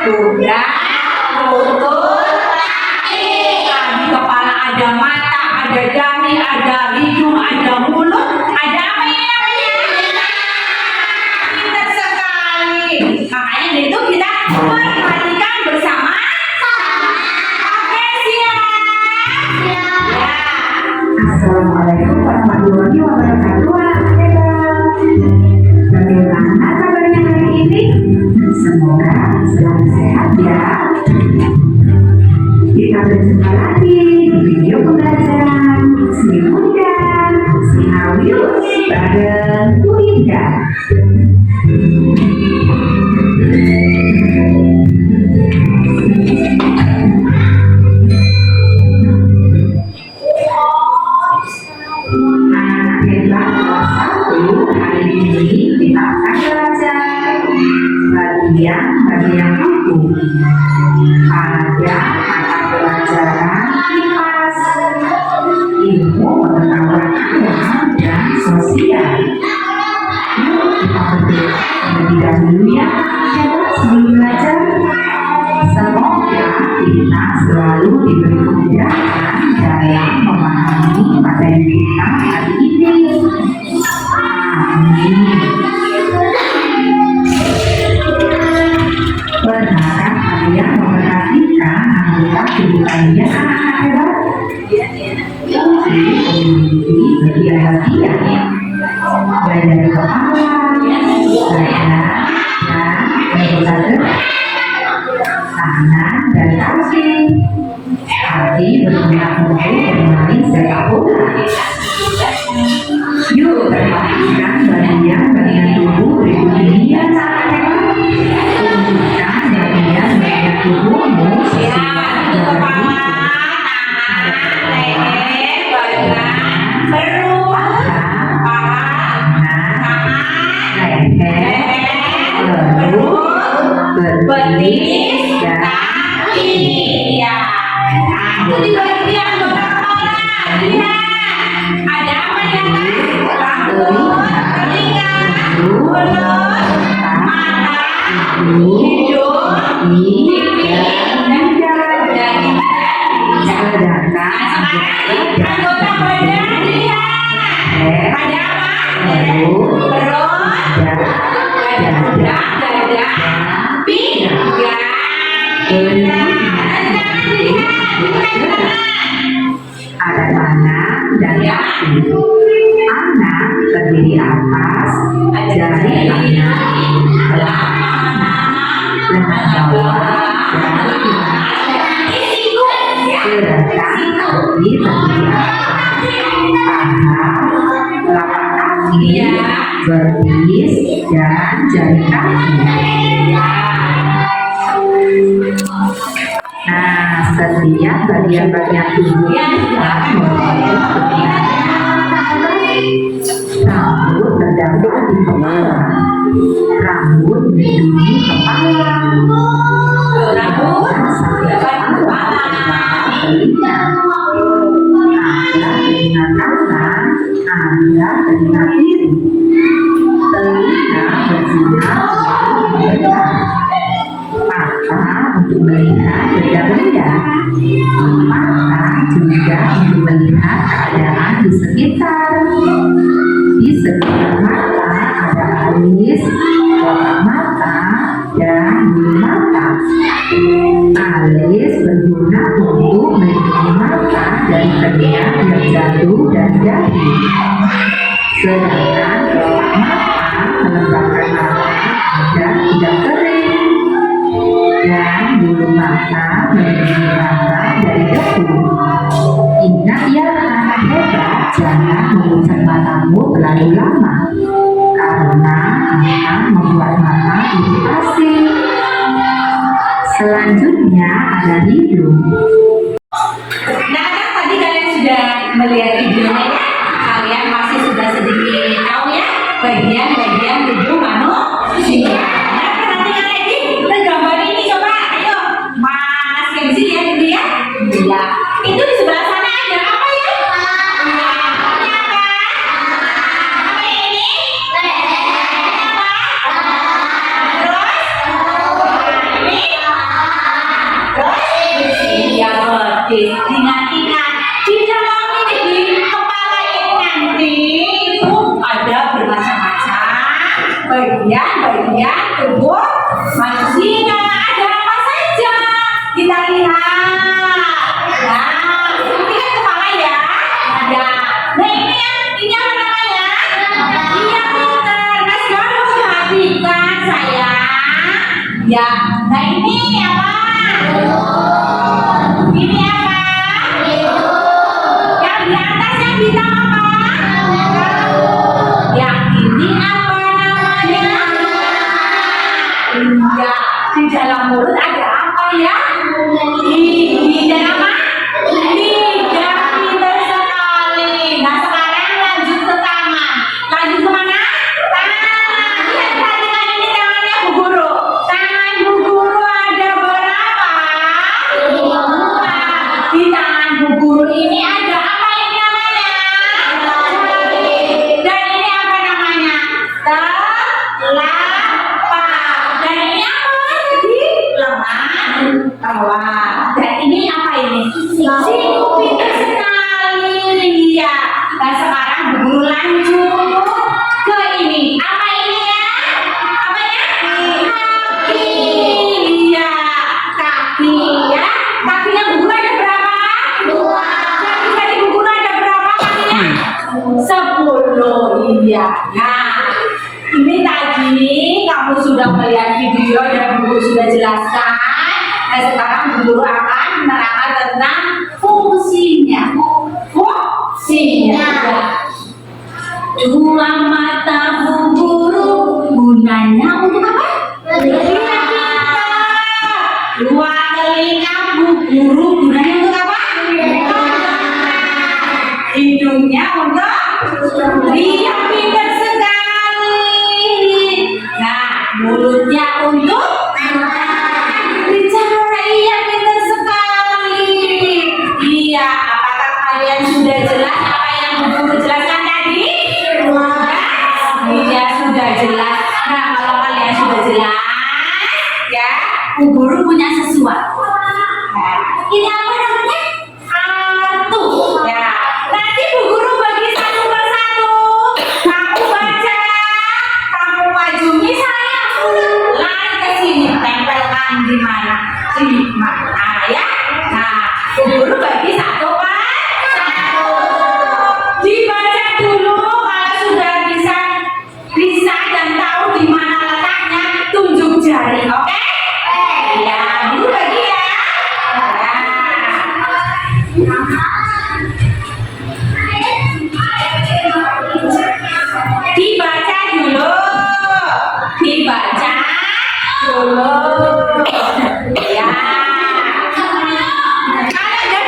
tunggal, lutut, kaki. Di kepala ada mata, ada dahi, ada hidung, ada mulut, ada apa ya namanya? Pintar sekali. Makanya itu kita perhatikan bersama. Oke, siap. Assalamualaikum warahmatullahi wabarakatuh. Bagaimana kabarnya hari ini? Semoga selalu sehat ya. Kita berjumpa lagi di video pembelajaran Sri Muda, Sri Awil, bareng Bu Indah. Bagian buku ada mata pelajaran IPAS, ilmu pengetahuan agama dan sosial. Yuk kita berdoa terlebih dahulu ya, sebelum belajar. Semoga kita selalu diberi kemudahan dalam memahami materi kita hari ini. Amin. Berharap kalian memperhatikan anggota tubuh kalian anak-anak hebat. Kunci memiliki bagian-bagian mulai dari kepala, dada, dan anggota gerak, tangan dan kaki. Kaki berguna untuk bermain sepak bola. Yuk perhatikan bagian-bagian tubuh berikut ini ya anak-anak hebat. Tunjukkan bagian-bagian tubuhmu sesuai dengan betis dan kaki. Ya. Itu di bagian beberapa orang. Lihat. Ada apa di atas? Rambut, telinga, mulut, mata, hidung, pipi, dan dada. Sedangkan anggota badan lihat. Ada apa? Perut, dada, pinggang. Ada tangan dan kaki. Tangan terdiri atas, jari tangan, lengan bawah, dan sedangkan kaki terdiri atas paha, telapak kaki, betis, dan jari kaki. Nah, setiap bagian-bagian tubuh kita memiliki rambut terdapat di kepala, rambut melindungi kepala, rambut sampai kepala, telinga, ada telinga kanan, ada telinga kiri, telinga berguna untuk mendengar, mata untuk melihat benda-benda, mata juga untuk melihat keadaan di sekitar. Di sekitar mata ada alis, kotak mata, dan bulu mata. Alis berguna untuk melindungi mata dari keringat yang jatuh dan dahi. Sedangkan kotak mata melembabkan mata agar tidak kering. Dan bulu mata melindungi mata dari debu. Ingat ya anak hebat, jangan mengucap matamu terlalu lama karena akan membuat mata iritasi. Selanjutnya ada hidung. Nah, tadi kalian sudah melihat hidungnya ya? Kalian masih sudah sedikit tahu ya bagian-bagian hidung manusia. Nah, perhatikan lagi gambar ini coba, ayo Mas Kenzi lihat dulu ya. Iya, itu di sebelah sana ada apa ya? Namanya apa? Apa ini? Terus ini Nah ini apa? Ini apa? Yang di atas yang hitam apa? Yang ini apa namanya? Iya, di dalam mulut ada apa ya? Gigi dan apa? Lidah, pintar sekali. Nah sekarang lanjut ke tangan. Lanjut kemana? Tangan. Lihat perhatikan ini tangannya Bu Guru. Tangan Bu Guru ada berapa? Dua. Di tangan Bu Guru ini ada apa ini namanya? Dan ini apa namanya? Telapak. Dan ini apa? Di lengan bawah. Dan ini apa ini? Siku, pintar sekali ya. Dan sekarang Bu Guru lanjut ke ini. Apa ini ya? Apa ya? Kaki. Iya, kaki ya. Kakinya Bu Guru ada berapa? Dua. Kaki Bu Guru ada berapa kakinya? 10. Iya. Nah, ini tadi kamu sudah melihat video dan Bu Guru sudah jelaskan. Dan sekarang Bu Guru akan menerangkan tentang fungsinya. Fungsinya. Dua mata Bu Guru gunanya untuk apa? Melihat. Dua telinga Bu Guru gunanya untuk apa? Hidungnya untuk lihat, pintar sekali. Nah, mulutnya untuk bicara, iya, pintar sekali. Iya, apakah kalian sudah jelas apa yang Bu Guru jelaskan tadi? Iya, sudah jelas. Nah, kalau kalian sudah jelas, ya, Bu Guru punya sesuatu. Nah, ini apa namanya? Kartu. Ya, nanti Bu Guru bagi satu persatu. Kamu baca, kamu maju. Misalnya, lari ke sini, tempelkan di mana? Di mana ya? Nah, Bu Guru bagi satu persatu. Dibaca dulu, kalau sudah bisa dan tahu di mana letaknya, tunjuk jari, oke? Ya, Bu Guru bagi ya. Dibaca dulu. Dibaca dulu. Ya. Kalian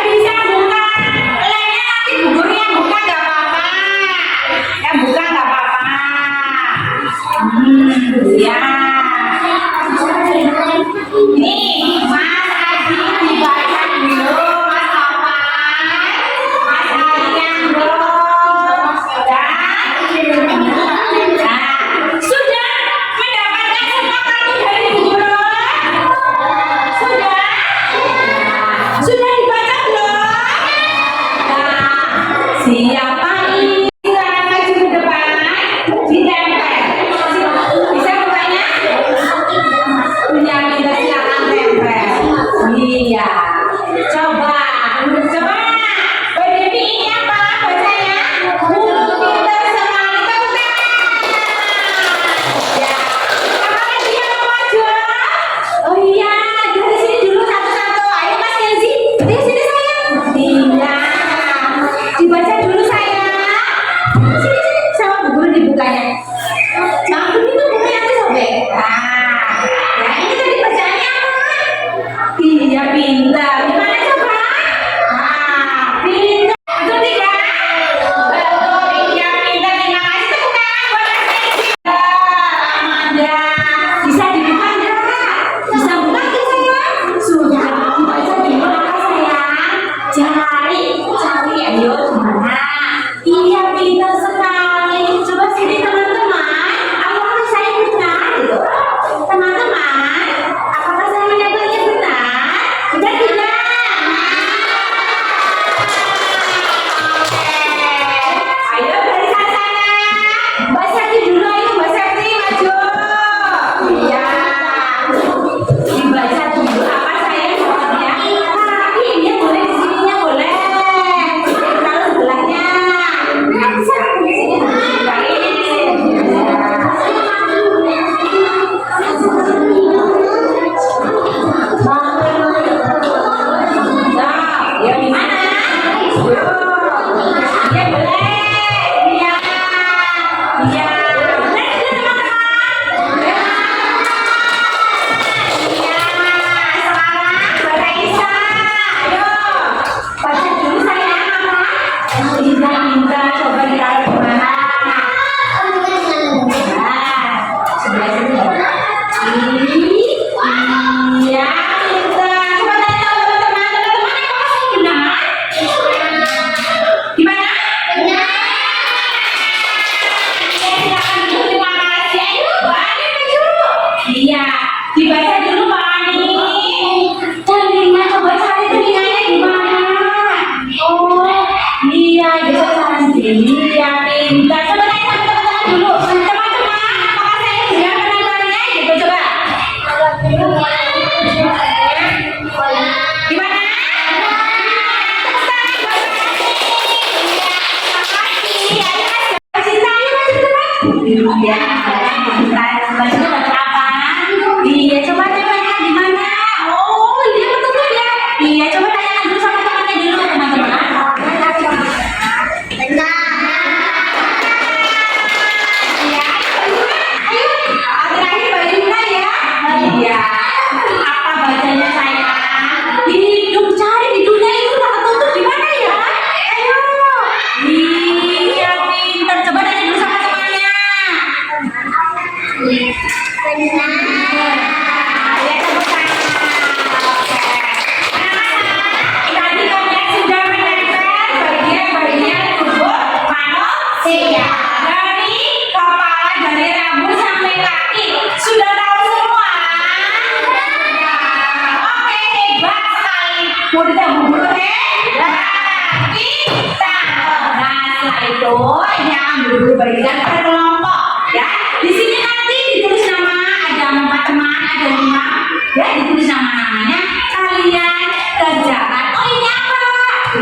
Ibu bagikan per kelompok ya. Di sini nanti ditulis nama, ada 4 teman, ada 5 ya, ditulis nama-namanya. Kalian kerjakan. Oh ini apa?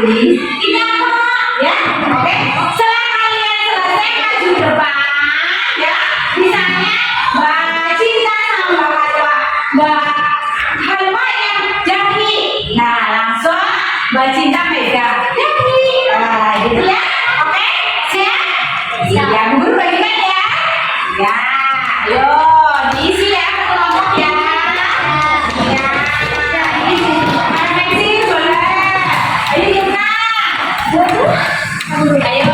Ini apa? Ya, oke. Setelah kalian selesai maju depan ya. Misalnya Mbak Cinta sama Mbak Halwa, Mbak Halwa yang jadi. Nah langsung Mbak Cinta pegang. Jadi, nah gitu ya. Oke, siap? Ya, guru bagikan ya. Ya, ayo diisi ya kelompok ya. Ya, diisi. Refleksi boleh. Ayo kita. Ayo,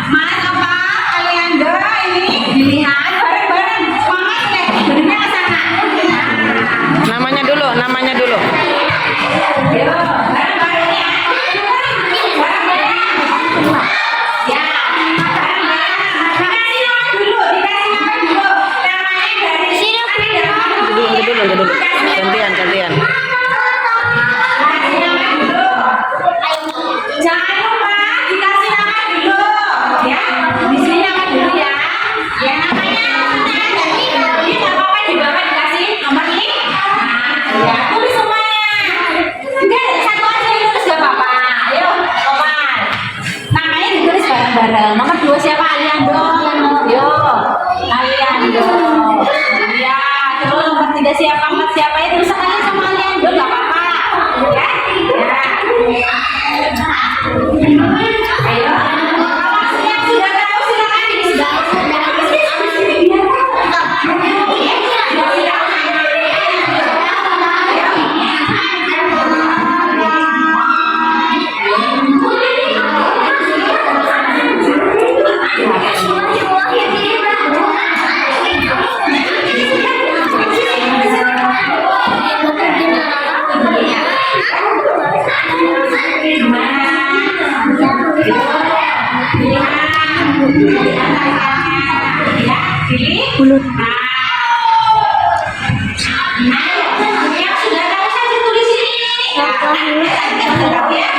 Mas apa kalian ini dilihat bareng-bareng. Semangat ya, gurunya ke sana. Namanya dulu. Ayo, bareng-bareng ya. Bareng-bareng. Ya, dikasih nama dulu. Namanya dari sini. Dulu. Gantian. Jangan lupa dikasih nama dulu, ya. Di sini nama dulu ya. Ya namanya ini nggak apa-apa di bawah dikasih nomor ini. Nah, ya tulis semuanya. Enggak, satu aja yang tulis nggak apa-apa. Ayo, Oman. Namanya ditulis bareng-bareng. Nomor 2 siapa? Aliando. Yo, Aliando. Ya, terus nomor 3 siapa? 4 siapa? Ya tulis sekali sama Aliando, nggak apa-apa. Ya, ya. Ayo, kalau yang sudah tahu silakan diisi. Bulut. Yang sudah tahu saja tulis ini. Tahu ya.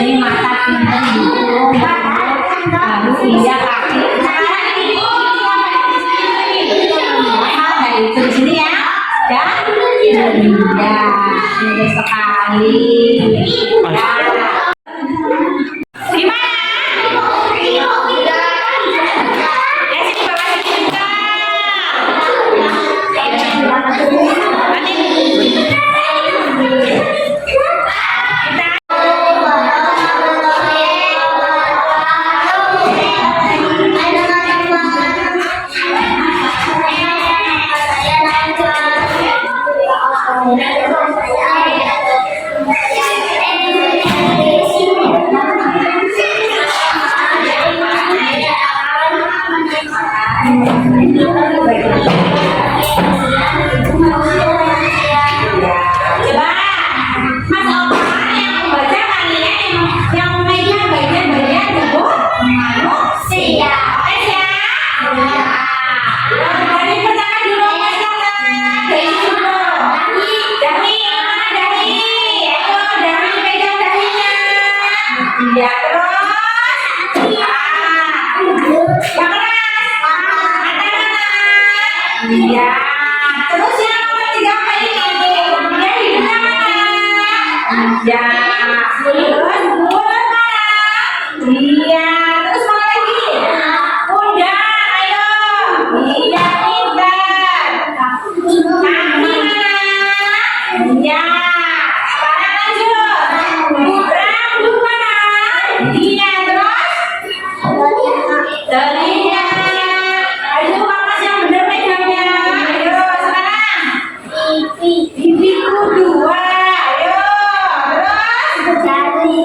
Ini mata pintar gitu, baru iya kaki. Nah itu di sini ya, ya, ya, indah sekali. Ya. Gimana? Iya. Terus yang nomor 3 apa ini? Dia hidungnya mana? Iya. Terus mulut mana? Iya. Terus mana lagi? Udah, ayo. Iya, pintar. Kaki mana? Iya. Sekarang lanjut. Rambut mana? Iya. dua. Ayo, terus cari.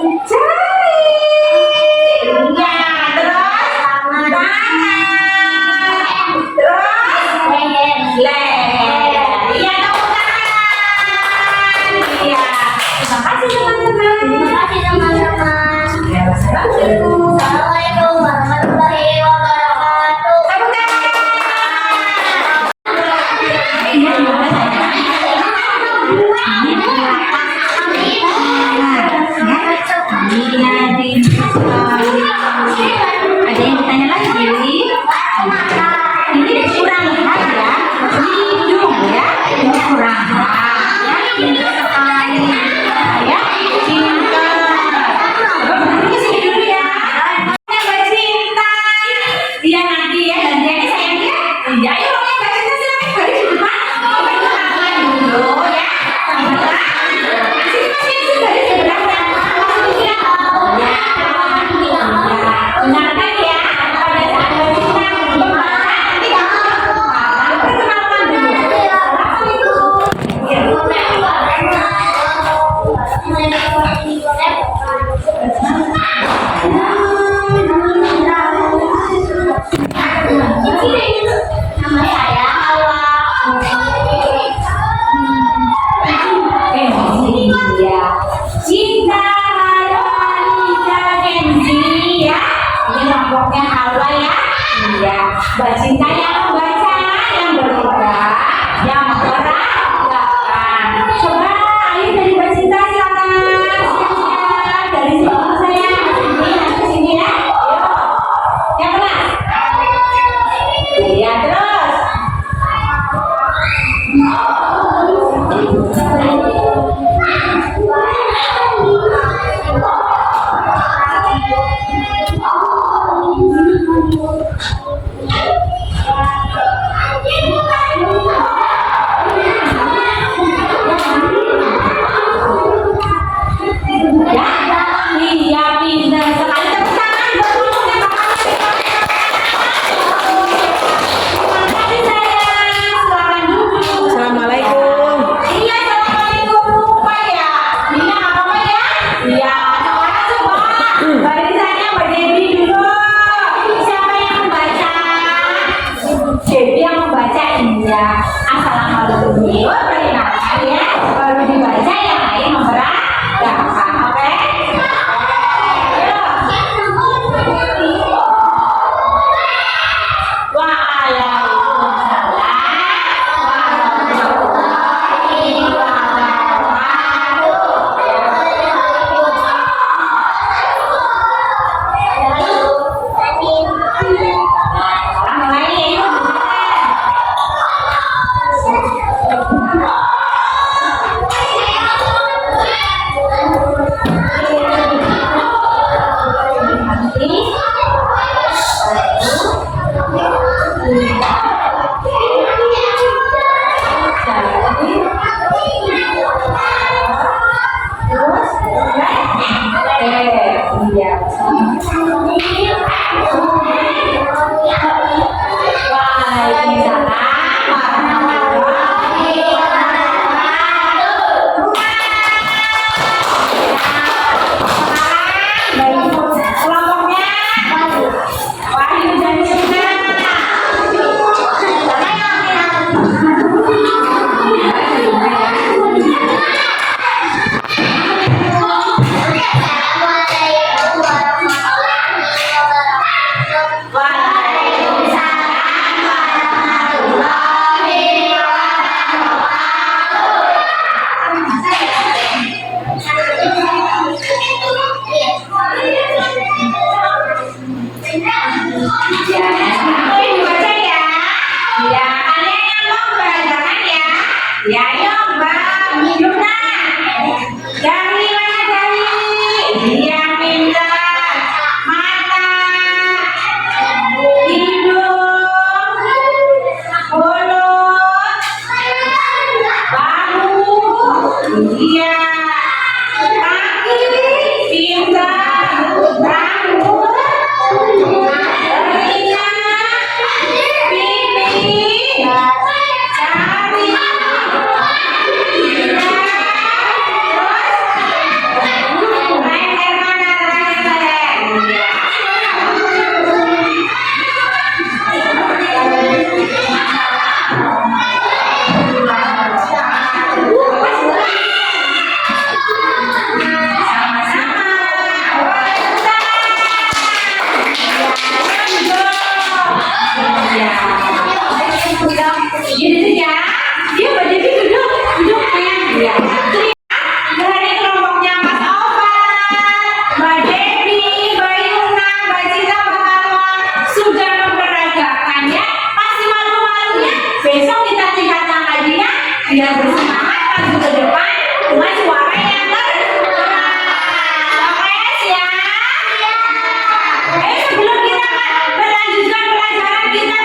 Iya, terus tangan. Terus leher. Iya, tepuk tangan. Iya. Terima kasih teman-teman. Ya, wassalamualaikum. Assalamualaikum warahmatullahi wabarakatuh. Tepuk tangan. Ada yang ditanya lagi? Ini kurang hak ya, hidung ya, ini kurang hak ya, pintar sekali ya, pintar. Berhenti sini dulu ya. Mbak Cinta. Iya nanti ya gantiannya sayang ya. Iya ayo Mbak Cinta silakan balik di depan. Pegang tangan dulu ya. Tangan. Sini balik sebelah kanan. Ya. Dengarkan ya. Pada saat Mbak Cinta membaca nanti kamu perkenalkan dulu. Assalamualaikum. Ya. Nama saya Hawa. Ya. Cinta Hawa Kenzi ya. Ini kelompoknya Hawa ya. Iya. Mbak Cinta yang membaca, yang bergerak, yang menggerakkan. Coba ayo dari Mbak Cinta silakan. Dari sini saya. Ini ke sini ya. Ayo. Yang kelas. Iya terus. Iya pintar sekali. Tepuk tangan buat kelompoknya Pak. Terima kasih sayang. Silakan duduk. Assalamualaikum. Iya, assalamualaikum. Lupa ya. Ini apa ya? Iya, sekarang coba barisannya Mbak Debbie dulu. Siapa yang membaca? Debbie yang membaca iya. Assalamualaikum. Perkenalkan ya. Baru dibaca yang lain memberatkan. Oke? maju ke depan dengan suara yang keras. Oke, siap? Sebelum kita melanjutkan pelajaran kita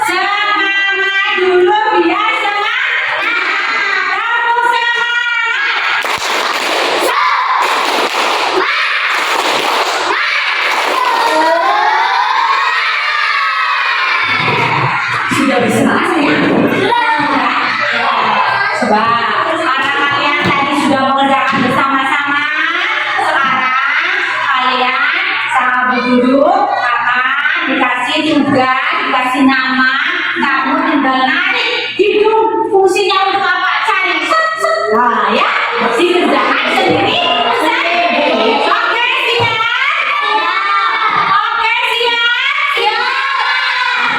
semangat dulu biar semangat. Kamu sudah bisa ya? Coba karena kalian tadi sudah mengerjakan bersama-sama, sekarang kalian sama berduduk akan dikasih tugas, dikasih nama, kamu tinggal narik hidung, fungsinya untuk apa? Cari nah ya, dikerjakan sendiri. Oke, siap? Oke, siap?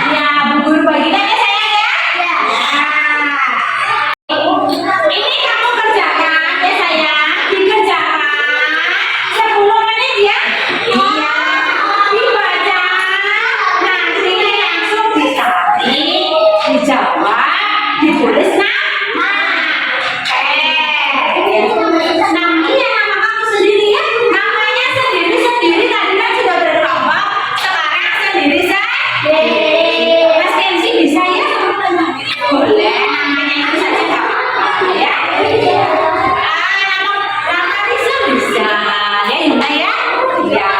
Ya, Bu Guru bagikan ya sayang ya? Ini kamu kerjakan ya sayang, dikerjakan 10 menit ya? Iya, dibaca, nanti langsung diketik, dijawab, ditulis nama. Nanti ya nama kamu sendiri ya, namanya sendiri-sendiri tadi kan sudah berkelompok, sekarang sendiri-sendiri. Mas Kenzi bisa ya? Boleh, namanya itu saja nggak apa-apa ya. Nama bisa bisa ya Yuna ya. Ya.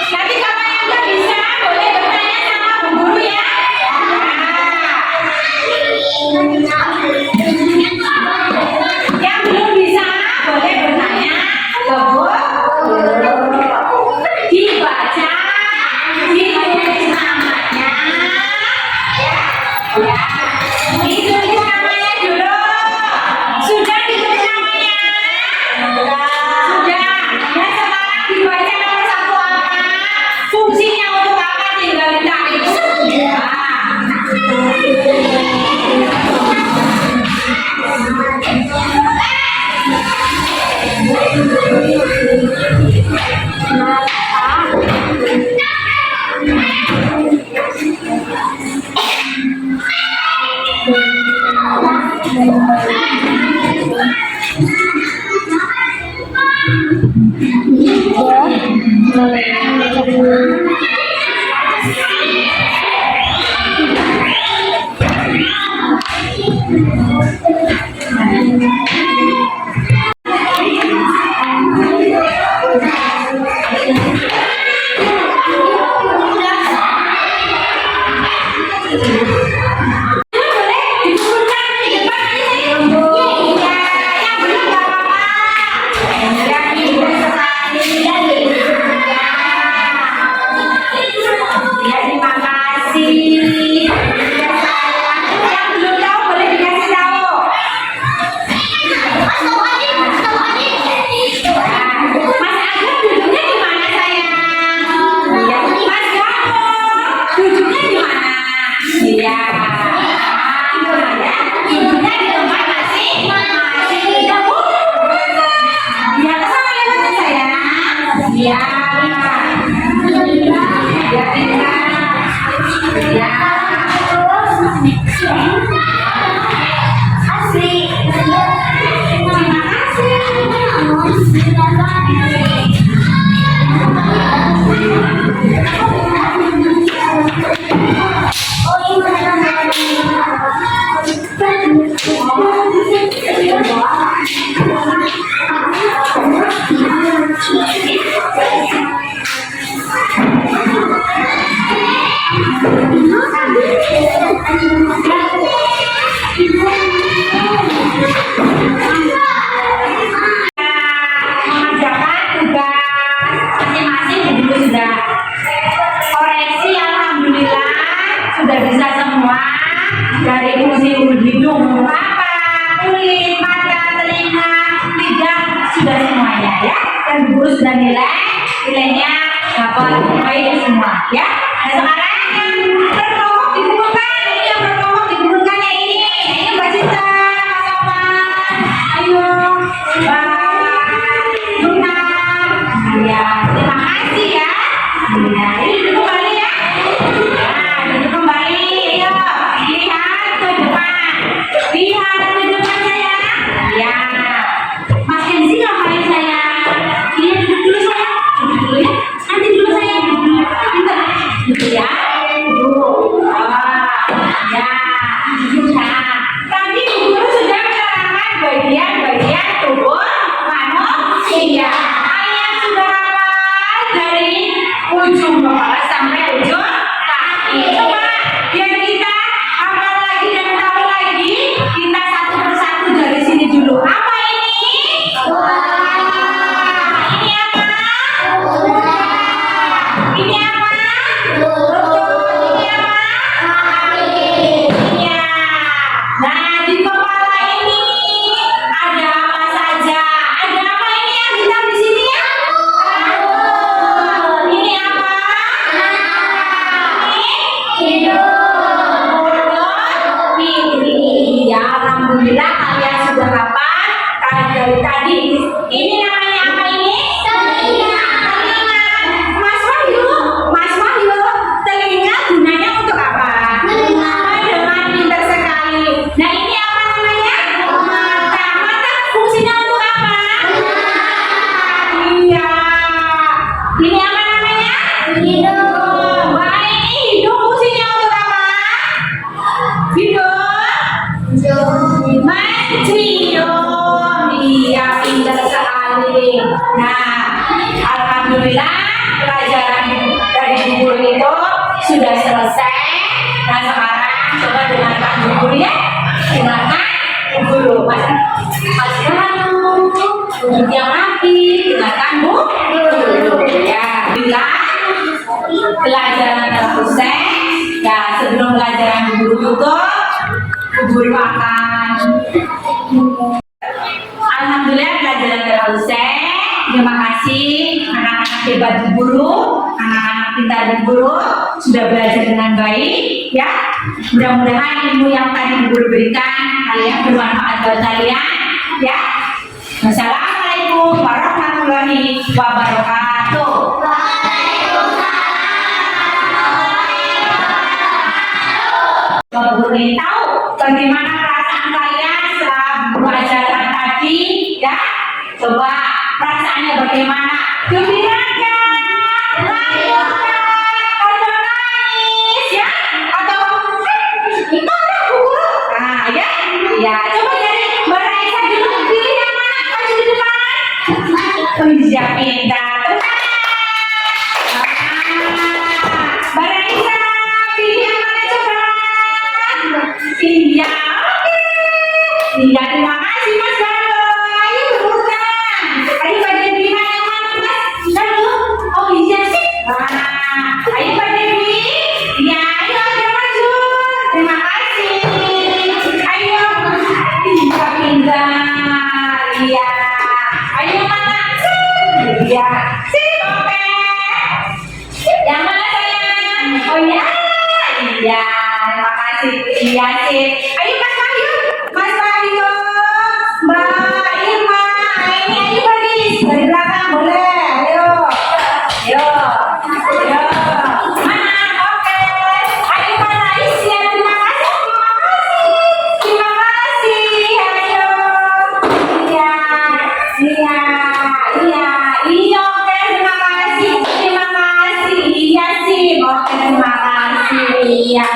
Tapi kalau yang nggak bisa boleh bertanya sama Bu Guru ya. Yang belum bisa boleh bertanya ke Bu Guru. Dibaca, ditulis namanya. Ya, ditulis namanya dulu. Sudah ditulis namanya? Sudah. Ya sekarang dibaca nomor 1 apa? Fungsinya untuk apa? Tinggal ditarik. Ya. nilainya dapat baik semua ya. Nah sekarang yang berkelompok dikumpulkan, ini yang berkelompok dikumpulkan yang ini Mbak Cinta, Mas Oman, ayo Mbak Luna, ya terima kasih ya. Ya ini duduk kembali ya. Nah duduk kembali, ayo lihat ke depan, lihat ke depan saya. Nah, alhamdulillah pelajaran dari Bu Guru itu sudah selesai. Nah, sekarang coba dengarkan Bu Guru ya. Dengarkan Bu Guru. Mas duduk yang rapi, dengarkan Bu Guru. Ya, bila pelajaran telah selesai, ya sebelum pelajaran Bu Guru tutup, Bu Guru akan alhamdulillah pelajaran telah selesai. Terima kasih anak-anak hebat Bu Guru, anak-anak pintar Bu Guru sudah belajar dengan baik ya. Mudah-mudahan ilmu yang tadi Bu Guru berikan kalian bermanfaat buat kalian ya. Wassalamualaikum warahmatullahi wabarakatuh. Bapak Guru ingin tahu bagaimana perasaan kalian setelah pelajaran tadi ya? Coba perasaannya bagaimana? Gembira kan? Atau nangis ya? Atau itu ada Bu Guru? Nah ya, ya coba dari Mbak Raisa dulu pilih yang mana? Maju di depan. Iya pintar. Mbak Raisa pilih yang mana coba? Iya, oke. Iya, terima kasih Mas Galo. Ayo berurutan. Ayo Pak Dewi, yang mana Mas Galo? Oh iya sih. Nah, ayo Pak Dewi. Iya, ayo ada maju. Terima kasih. Ayo. Iya, pintar. Iya. Ayo mana? Iya. Sip, oke. Yang mana sayang? Oh iya. Iya. Terima kasih. Iya sih. Ayo Mas Wahyu, Mas Wahyu, Mbak Irma, ini ayo baris dari belakang boleh. Ayo, ayo, ayo. Mana? Oke. Ayo mana? Isya. Terima kasih. Terima kasih. Ayo. Iya, iya, iya, iya. Oke. Terima kasih. Terima kasih. Iya sih. Oke. Terima kasih. Iya.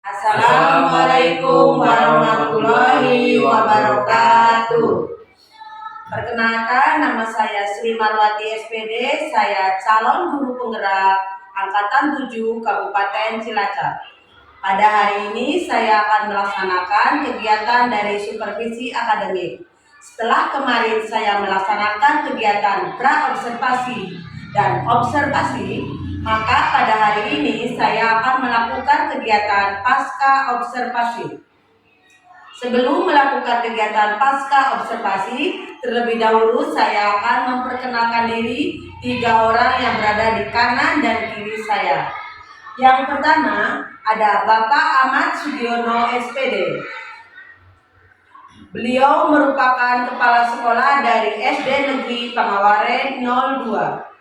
Assalamualaikum warahmatullahi wabarakatuh. Perkenalkan, nama saya Sri Marwati SPD, saya calon guru penggerak Angkatan 7 Kabupaten Cilacap. Pada hari ini saya akan melaksanakan kegiatan dari supervisi akademik. Setelah kemarin saya melaksanakan kegiatan pra-observasi dan observasi, maka pada hari ini saya akan melakukan kegiatan pasca observasi. Sebelum melakukan kegiatan pasca observasi, terlebih dahulu saya akan memperkenalkan diri 3 orang yang berada di kanan dan kiri saya. Yang pertama ada Bapak Ahmad Sugiono SPD. Beliau merupakan kepala sekolah dari SD Negeri Pangawaren 02.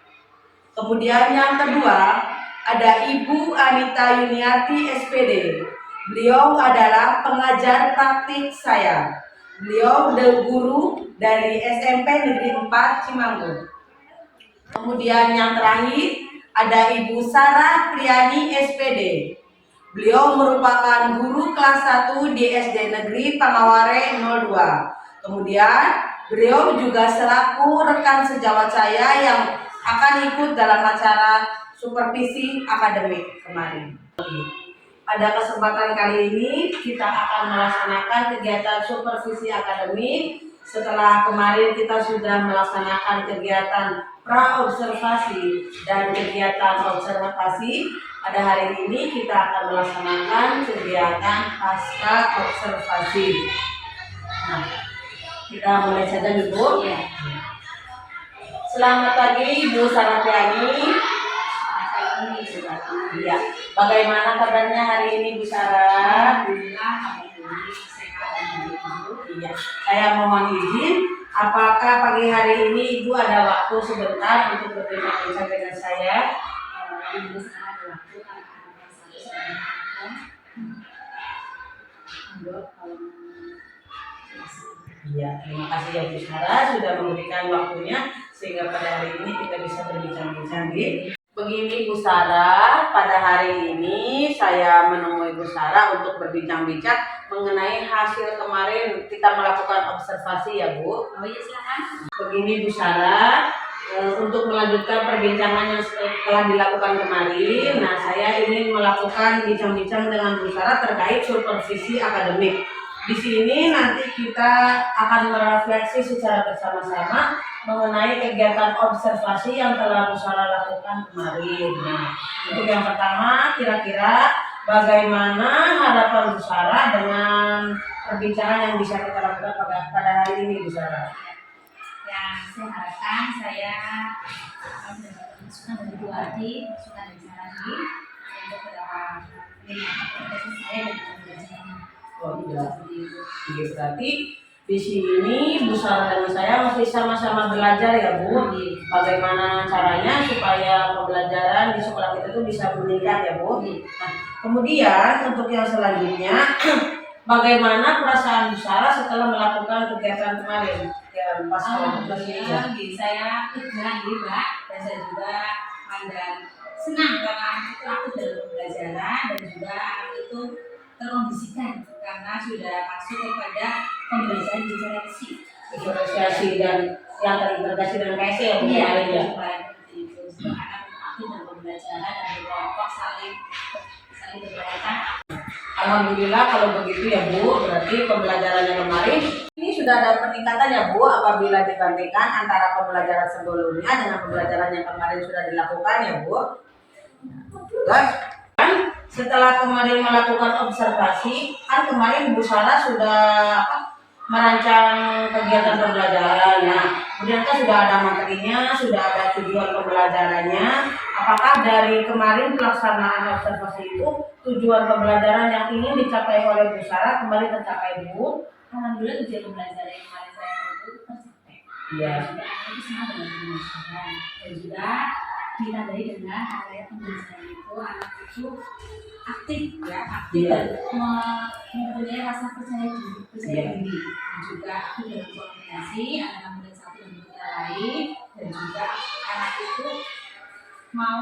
Kemudian yang kedua ada Ibu Anita Yuniati SPD. Beliau adalah pengajar praktik saya. Beliau guru dari SMP Negeri 4 Cimanggu. Kemudian yang terakhir ada Ibu Sarah Priani SPD. Beliau merupakan guru kelas 1 di SD Negeri Pangawaren 02. Kemudian beliau juga selaku rekan sejawat saya yang akan ikut dalam acara supervisi akademik kemarin. Pada kesempatan kali ini kita akan melaksanakan kegiatan supervisi akademik. Setelah kemarin kita sudah melaksanakan kegiatan pra-observasi dan kegiatan observasi, pada hari ini kita akan melaksanakan kegiatan pasca observasi. Nah, kita mulai saja dulu. Selamat pagi Ibu Sarah Priani. Iya. Bagaimana kabarnya hari ini Bu Sarah? Iya. Saya mohon izin Apakah pagi hari ini Ibu ada waktu sebentar untuk berbincang-bincang dengan saya? Ibu sangat ada waktu karena anak saya sedang Iya, terima kasih ya Bu Sarah sudah memberikan waktunya sehingga pada hari ini kita bisa berbincang-bincang. Begini Bu Sarah, pada hari ini saya menemui Bu Sarah untuk berbincang-bincang mengenai hasil kemarin kita melakukan observasi ya Bu. Oh iya silakan. Begini Bu Sarah, untuk melanjutkan perbincangan yang telah dilakukan kemarin, nah saya ingin melakukan bincang-bincang dengan Bu Sarah terkait supervisi akademik. Di sini nanti kita akan merefleksi secara bersama-sama mengenai kegiatan observasi yang telah Bu Sarah lakukan kemarin. Nah, untuk yang pertama, kira-kira bagaimana harapan Bu Sarah dengan perbincangan yang bisa kita lakukan pada hari ini Bu Sarah? Yang saya harapkan saya akan mendapatkan masukan dari Bu Ati, masukan dari Sarani untuk beberapa penelitian saya dan pembelajaran. Oh iya, berarti di sini Bu Sarah dan saya masih sama-sama belajar ya Bu. Bagaimana caranya supaya pembelajaran di sekolah kita itu bisa meningkat ya Bu. Nah, kemudian untuk yang selanjutnya, bagaimana perasaan Bu Sarah setelah melakukan kegiatan kemarin? Ya, pas Alhamdulillah, saya lega nih Mbak, dan saya juga pandang senang karena anak itu aktif dalam pembelajaran dan juga anak itu terkondisikan karena sudah masuk kepada pembelajaran diferensiasi dan yang terintegrasi dengan KSC ya Bu. Iya, ya. itu anak aktif dalam pembelajaran dan berkelompok saling berkaitan. Alhamdulillah kalau begitu ya Bu, berarti pembelajaran yang kemarin ini sudah ada peningkatan ya Bu apabila dibandingkan antara pembelajaran sebelumnya dengan pembelajaran yang kemarin sudah dilakukan ya Bu. Dan setelah kemarin melakukan observasi, kan kemarin Bu Sarah sudah merancang kegiatan pembelajaran. Nah, kemudian kan sudah ada materinya, sudah ada tujuan pembelajarannya. Apakah dari kemarin pelaksanaan observasi itu tujuan pembelajaran yang ingin dicapai oleh Bu Sarah kembali tercapai Bu? Alhamdulillah tujuan pembelajaran yang kemarin saya itu tercapai. Iya. Juga anak itu senang dengan pembelajaran dan juga ditandai dengan area pembelajaran itu anak itu aktif dan mempunyai rasa percaya diri dan juga aktif dalam komunikasi antara murid satu dan murid lain dan juga anak itu mau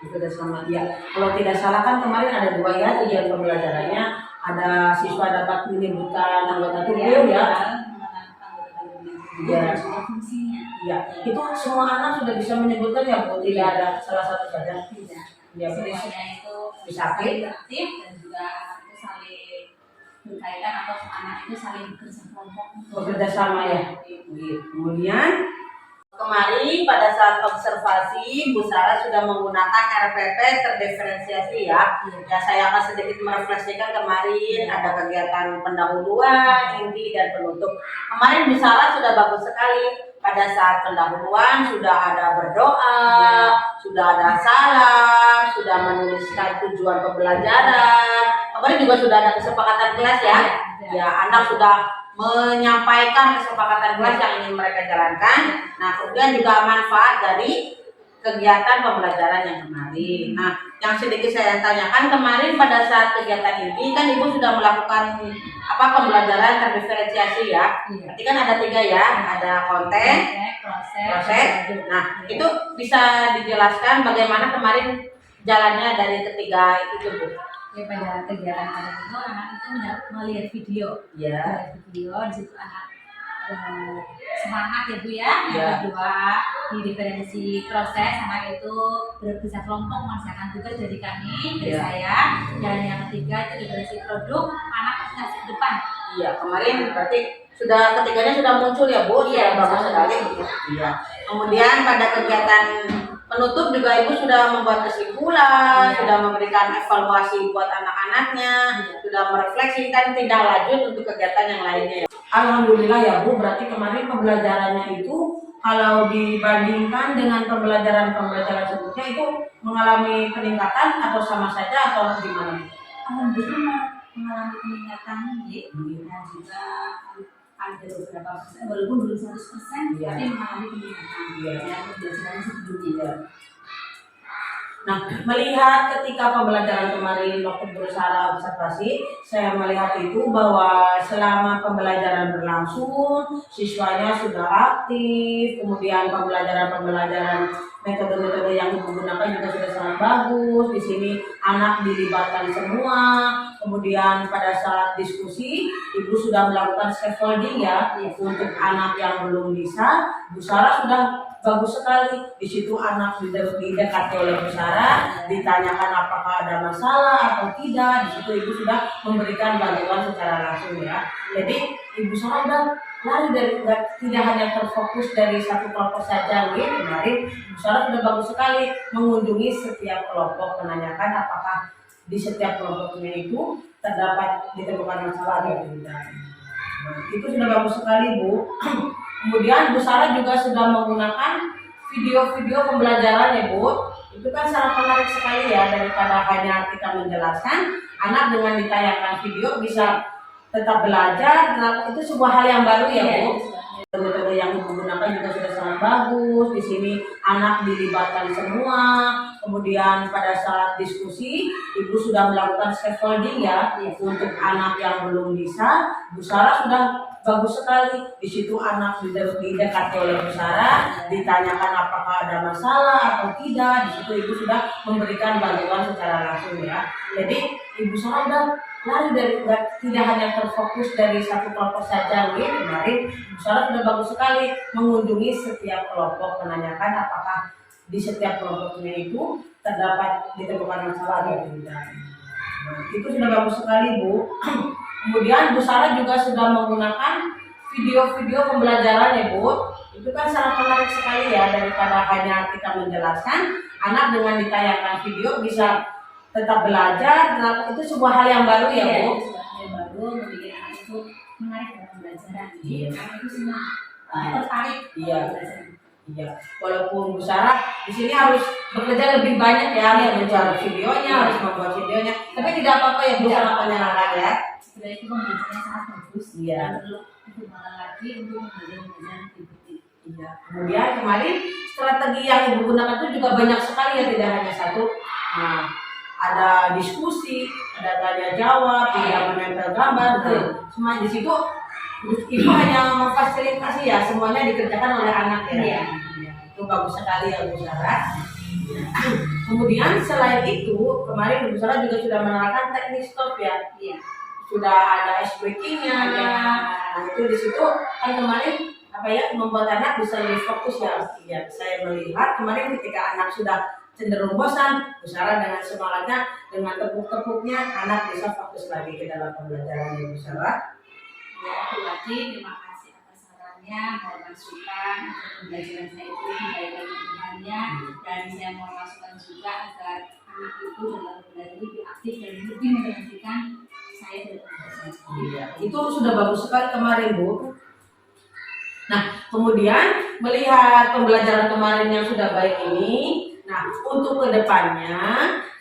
bekerja sama. Ya, kalau tidak salah kan kemarin ada 2 ya tujuan pembelajarannya, ada siswa dapat menyebutkan anggota tubuh ya. Ya, fungsinya. Ya, itu semua anak sudah bisa menyebutkan ya Bu, tidak ada salah satu saja. Tidak. Ya, Semuanya itu bisa saling aktif dan juga anak itu saling berkaitan atau anak itu saling bekerja kelompok. Bekerja sama ya. Kemudian kemarin pada saat observasi Bu Sarah sudah menggunakan RPP terdiferensiasi ya. Ya saya akan sedikit merefleksikan kemarin ada kegiatan pendahuluan, inti dan penutup. Kemarin Bu Sarah sudah bagus sekali. Pada saat pendahuluan sudah ada berdoa, sudah ada salam, sudah menuliskan tujuan pembelajaran. Kemarin juga sudah ada kesepakatan kelas ya. Ya, anak sudah menyampaikan kesepakatan kelas yang ingin mereka jalankan. Nah, kemudian juga manfaat dari kegiatan pembelajaran yang kemarin. Nah, yang sedikit saya tanyakan kemarin pada saat kegiatan ini kan Ibu sudah melakukan pembelajaran terdiferensiasi ya. Berarti kan ada 3 ya, ada konten, proses. Nah, itu bisa dijelaskan bagaimana kemarin jalannya dari ketiga itu Bu. Ya, pada kegiatan pada itu anak itu melihat video. Ya. Melihat video di situ anak semangat ya Bu ya. Yang kedua di diferensi proses anak itu bekerja kelompok mengerjakan tugas dari kami dari saya. Dan yang ketiga itu diferensi produk anak kasih ke depan. Iya, kemarin berarti sudah ketiganya sudah muncul ya Bu. Iya, bagus sekali. Iya. Kemudian pada kegiatan penutup juga Ibu sudah membuat kesimpulan, sudah memberikan evaluasi buat anak-anaknya, sudah merefleksikan tindak lanjut untuk kegiatan yang lainnya. Alhamdulillah ya Bu, berarti kemarin pembelajarannya itu kalau dibandingkan dengan pembelajaran sebelumnya itu mengalami peningkatan atau sama saja atau gimana? Alhamdulillah mengalami peningkatan dan juga ada beberapa persen, walaupun belum 100%, Iya. tapi mengalami peningkatan Iya. ya pembelajaran sebelumnya. Nah, melihat ketika pembelajaran kemarin waktu berusaha observasi, saya melihat itu bahwa selama pembelajaran berlangsung, siswanya sudah aktif, kemudian pembelajaran metode-metode yang Ibu gunakan juga sudah sangat bagus. Di sini anak dilibatkan semua, kemudian pada saat diskusi, Ibu sudah melakukan scaffolding ya, untuk anak yang belum bisa, Bu Sarah sudah bagus sekali. Di situ anak didekati oleh Bu Sarah, ditanyakan apakah ada masalah atau tidak. Di situ Ibu sudah memberikan bantuan secara langsung ya. Jadi Ibu Sarah udah lari dari tidak hanya terfokus dari satu kelompok saja nih. Kemarin Bu Sarah sudah bagus sekali mengunjungi setiap kelompok, menanyakan apakah di setiap kelompoknya itu ditemukan masalah atau tidak. Nah, itu sudah bagus sekali Bu. Kemudian Bu Sarah juga sudah menggunakan video-video pembelajaran ya Bu. Itu kan sangat menarik sekali ya, daripada hanya kita menjelaskan, anak dengan ditayangkan video bisa tetap belajar. Nah, itu sebuah hal yang baru ya Bu. Metode yang Ibu gunakan juga sudah sangat bagus. Di sini anak dilibatkan semua. Kemudian pada saat diskusi, Ibu sudah melakukan scaffolding ya, untuk anak yang belum bisa. Bu Sarah sudah bagus sekali. Di situ anak didekati oleh Bu Sarah, ditanyakan apakah ada masalah atau tidak. Di situ Ibu sudah memberikan bantuan secara langsung ya. Jadi Ibu Sarah udah lari dari tidak hanya terfokus dari satu kelompok saja nih. Kemarin Bu Sarah sudah bagus sekali mengunjungi setiap kelompok, menanyakan apakah di setiap kelompoknya itu ditemukan masalah atau tidak. Nah, itu sudah bagus sekali Bu. Kemudian Bu Sarah juga sudah menggunakan video-video pembelajaran ya Bu. Itu kan sangat menarik sekali ya, daripada hanya kita menjelaskan, anak dengan ditayangkan video bisa tetap belajar. Nah, itu sebuah hal yang baru ya Bu. Sebuah hal yang baru, membuat anak itu menarik dalam pembelajaran. Iya. Anak itu semua tertarik. Iya. Iya, walaupun Bu Sarah di sini harus bekerja lebih banyak ya, mencari videonya, harus membuat videonya. Tapi tidak apa-apa ya Bu Sarah menyenangkan ya. Sebenarnya itu pembelajaran sangat bagus. Iya. Perlu perkembangan lagi untuk pembelajaran berikutnya. Iya. Kemudian kemarin strategi yang Ibu gunakan itu juga banyak sekali ya, tidak hanya satu. Nah, ada diskusi, ada tanya jawab, tidak menempel gambar, semua di situ. Ibu hanya memfasilitasi ya, semuanya dikerjakan oleh anak ya. Iya. Itu bagus sekali ya Bu Sarah. Kemudian selain itu, kemarin Bu Sarah juga sudah menerapkan teknik stop ya. Iya. Sudah ada SQT-nya. Nah, itu di situ kan kemarin membuat anak bisa lebih fokus ya. Ya, saya melihat kemarin ketika anak sudah cenderung bosan, Bu Sarah dengan semangatnya, dengan tepuk-tepuknya, anak bisa fokus lagi ke dalam pembelajaran Bu Sarah. Ya, Bu Wati, terima kasih atas sarannya, mohon masukan agar pembelajaran saya itu lebih baik lagi kedepannya, dan saya mohon masukan juga agar anak itu dalam belajar lebih aktif dan lebih memperhatikan saya dalam pembelajaran. Iya, itu sudah bagus sekali kemarin Bu. Nah, kemudian melihat pembelajaran kemarin yang sudah baik ini, nah untuk kedepannya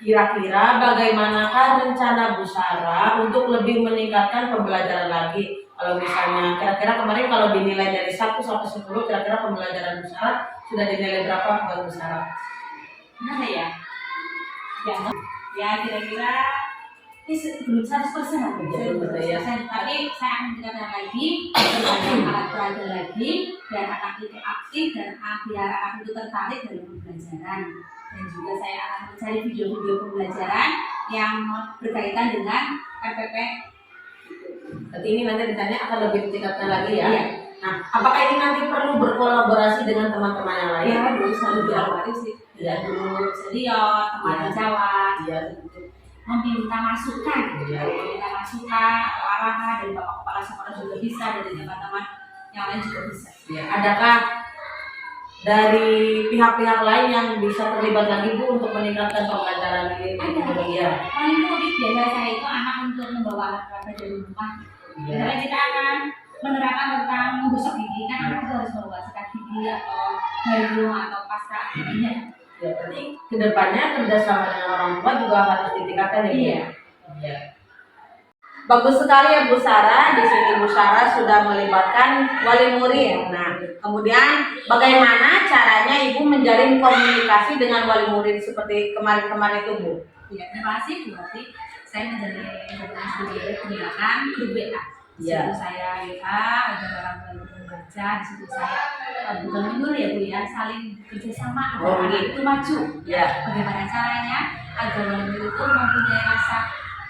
kira-kira bagaimanakah rencana Bu Sarah untuk lebih meningkatkan pembelajaran lagi? Kalau misalnya kira-kira kemarin kalau dinilai dari 1 sampai 10, kira-kira pembelajaran Bu Sarah sudah dinilai berapa buat Bu Sarah? Kenapa ya? Ya kira-kira belum 100% lah. Ya. Tapi saya akan tingkatkan lagi, belajar alat peraga lagi, dan anak itu aktif dan biar anak itu tertarik dalam pembelajaran. Dan juga saya akan mencari video-video pembelajaran yang berkaitan dengan PPP. Berarti ini nanti ditanya akan lebih ditingkatkan lagi ya. Iya. Nah, apakah ini nanti perlu berkolaborasi dengan teman-teman yang lain? Ya, dulu selalu diawali sih. Ya, dulu Serion, teman Jawa. Iya. Meminta masukan, meminta masukan, arahan dari Bapak Kepala Sekolah juga bisa, dari teman-teman yang lain juga bisa. Ya. Adakah dari pihak-pihak lain yang bisa terlibat lagi Bu untuk meningkatkan pembelajaran ini? Ada. Paling mudik biasa saya itu anak untuk membawa alat-alat dari rumah. Misalnya kita akan menerapkan tentang menggosok gigi, kan anak itu harus membawa sikat gigi atau baru atau pasta giginya. Ya, berarti kedepannya kerjasama dengan orang tua juga harus ditingkatkan ya. Iya. Iya. Bagus sekali ya Bu Sarah. Di sini Bu Sarah sudah melibatkan wali murid. Nah, kemudian bagaimana caranya Ibu menjalin komunikasi dengan wali murid seperti kemarin-kemarin itu Bu? Ya, terima kasih Bu Wati. Saya menjalin komunikasi menggunakan grup WA. Di Ya. situ saya WA agar orang lain membaca. Di situ saya bukan menyuruh ya Bu ya, saling kerjasama agar anak itu maju. Ya. Bagaimana caranya agar wali murid itu mempunyai rasa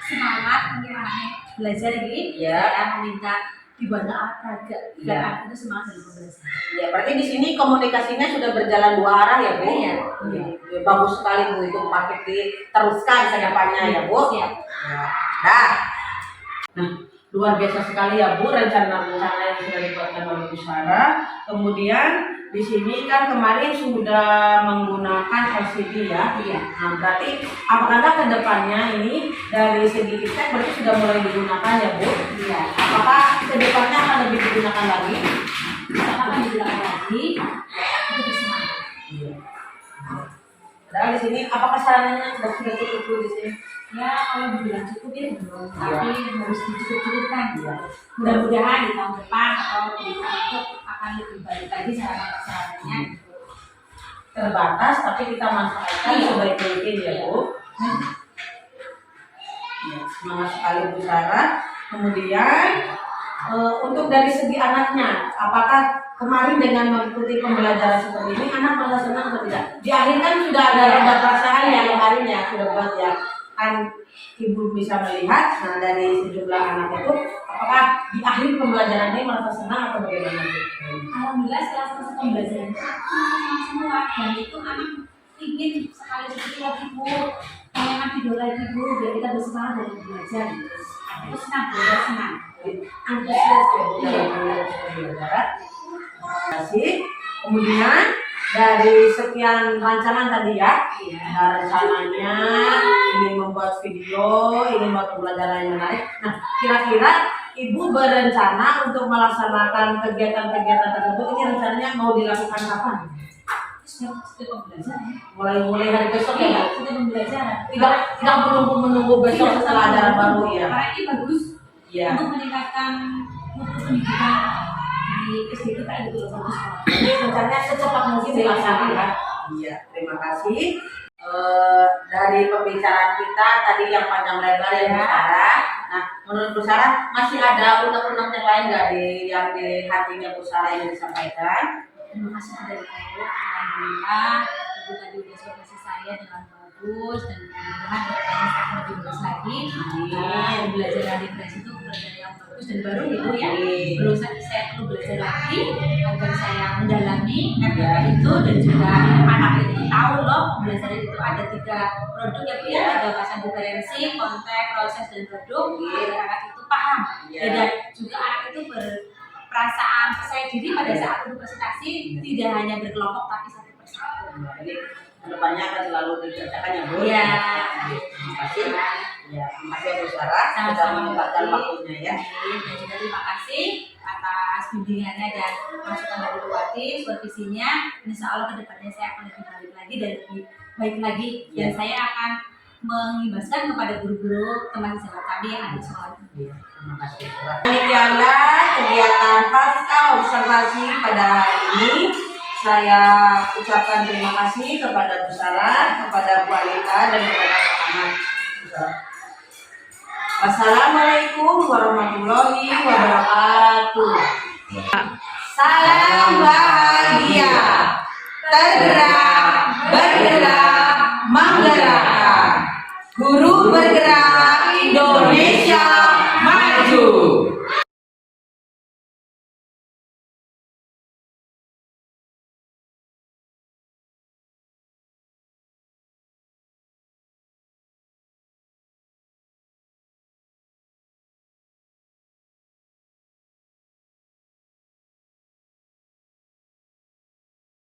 semangat untuk anaknya belajar ini? Ya. Saya meminta dibuat olahraga agar anak itu semangat dalam belajar. Ya, berarti di sini komunikasinya sudah berjalan dua arah ya Bu? Iya. Ya, bagus sekali Bu, itu patut diteruskan ke depannya ya Bu. Siap. Nah, luar biasa sekali ya Bu rencana-rencana yang sudah dibuatkan oleh Bu Sarah. Kemudian di sini kan kemarin sudah menggunakan LCD ya. Iya. Nah, berarti apakah ke depannya ini dari segi kita berarti sudah mulai digunakan ya Bu? Iya. Apakah ke depannya akan lebih digunakan lagi? Akan digunakan lagi untuk bersemangat. Iya. Padahal di sini apakah sarannya sudah cukup Bu di sini? Ya, kalau dibilang cukup ya belum, tapi harus dicukup-cukupkan. Mudah-mudahan di tahun depan atau di tahun itu akan lebih baik lagi sarana-sarananya. Terbatas, tapi kita manfaatkan sebaik mungkin ya Bu. Ya, semangat sekali Bu Sarah. Kemudian untuk dari segi anaknya, apakah kemarin dengan mengikuti pembelajaran seperti ini anak merasa senang atau tidak? Di akhir kan sudah ada roda perasaan ya kemarin ya, sudah buat ya. Kan Ibu bisa melihat, nah dari sejumlah anak itu, apakah di akhir pembelajaran ini merasa senang atau bagaimana? Alhamdulillah setelah selesai pembelajaran itu senang semua, dan itu anak ingin sekali seperti waktu Ibu, pengen idola Ibu, biar kita bersemangat dalam belajar. Itu senang, belajar senang. Antusias ya Bu dalam belajar. Terima kasih. Kemudian dari sekian rancangan tadi ya, nah, rencananya ingin membuat video, ingin membuat pembelajaran yang menarik. Nah, kira-kira Ibu berencana untuk melaksanakan kegiatan-kegiatan tersebut, ini rencananya mau dilakukan kapan? Setiap pembelajaran. Mulai hari besok ya? Setiap pembelajaran. Tidak menunggu besok setelah ajaran baru ya? Karena ini bagus untuk meningkatkan mutu pendidikan di SD kita itu bagus. Jadi rencananya secepat mungkin dilaksanakan. Iya, terima kasih. Dari pembicaraan kita tadi yang panjang lebar ya Bu Sarah. Nah, menurut Bu Sarah masih ada unek-unek yang lain nggak yang di hatinya Bu Sarah yang disampaikan? Terima kasih dari Ibu. Alhamdulillah Ibu tadi sudah supervisi saya dengan bagus dan mudah-mudahan saya akan lebih bagus lagi. Pembelajaran di kelas itu pelajaran yang bagus dan baru Ibu ya. Perlu saya perlu belajar lagi agar saya mendalami MPK itu dan juga anak itu tahu loh belajar itu ada 3 produk ya Bu ya, ada bahasa diferensi, konteks, proses dan produk. Agar anak itu paham. Dan juga anak itu perasaan percaya diri pada saat berpresentasi tidak hanya berkelompok tapi satu persatu. Jadi kedepannya akan selalu dikerjakan ya Bu. Iya. Terima kasih. Ya, terima kasih Bu Sarah sudah menyempatkan waktunya ya. Dan juga terima kasih atas bimbingannya dan masukan dari Bu Wati, supervisinya. Insya Allah kedepannya saya akan lebih baik lagi dan lebih baik lagi. Dan saya akan mengimbaskan kepada guru-guru teman sejawat kami yang ada di sekolah ini. Terima kasih. Demikianlah kegiatan pasca observasi pada hari ini. Saya ucapkan terima kasih kepada Bu Sarah, kepada Bu Alita dan kepada Pak Ahmad. Wassalamualaikum warahmatullahi wabarakatuh. Salam bahagia tergerak.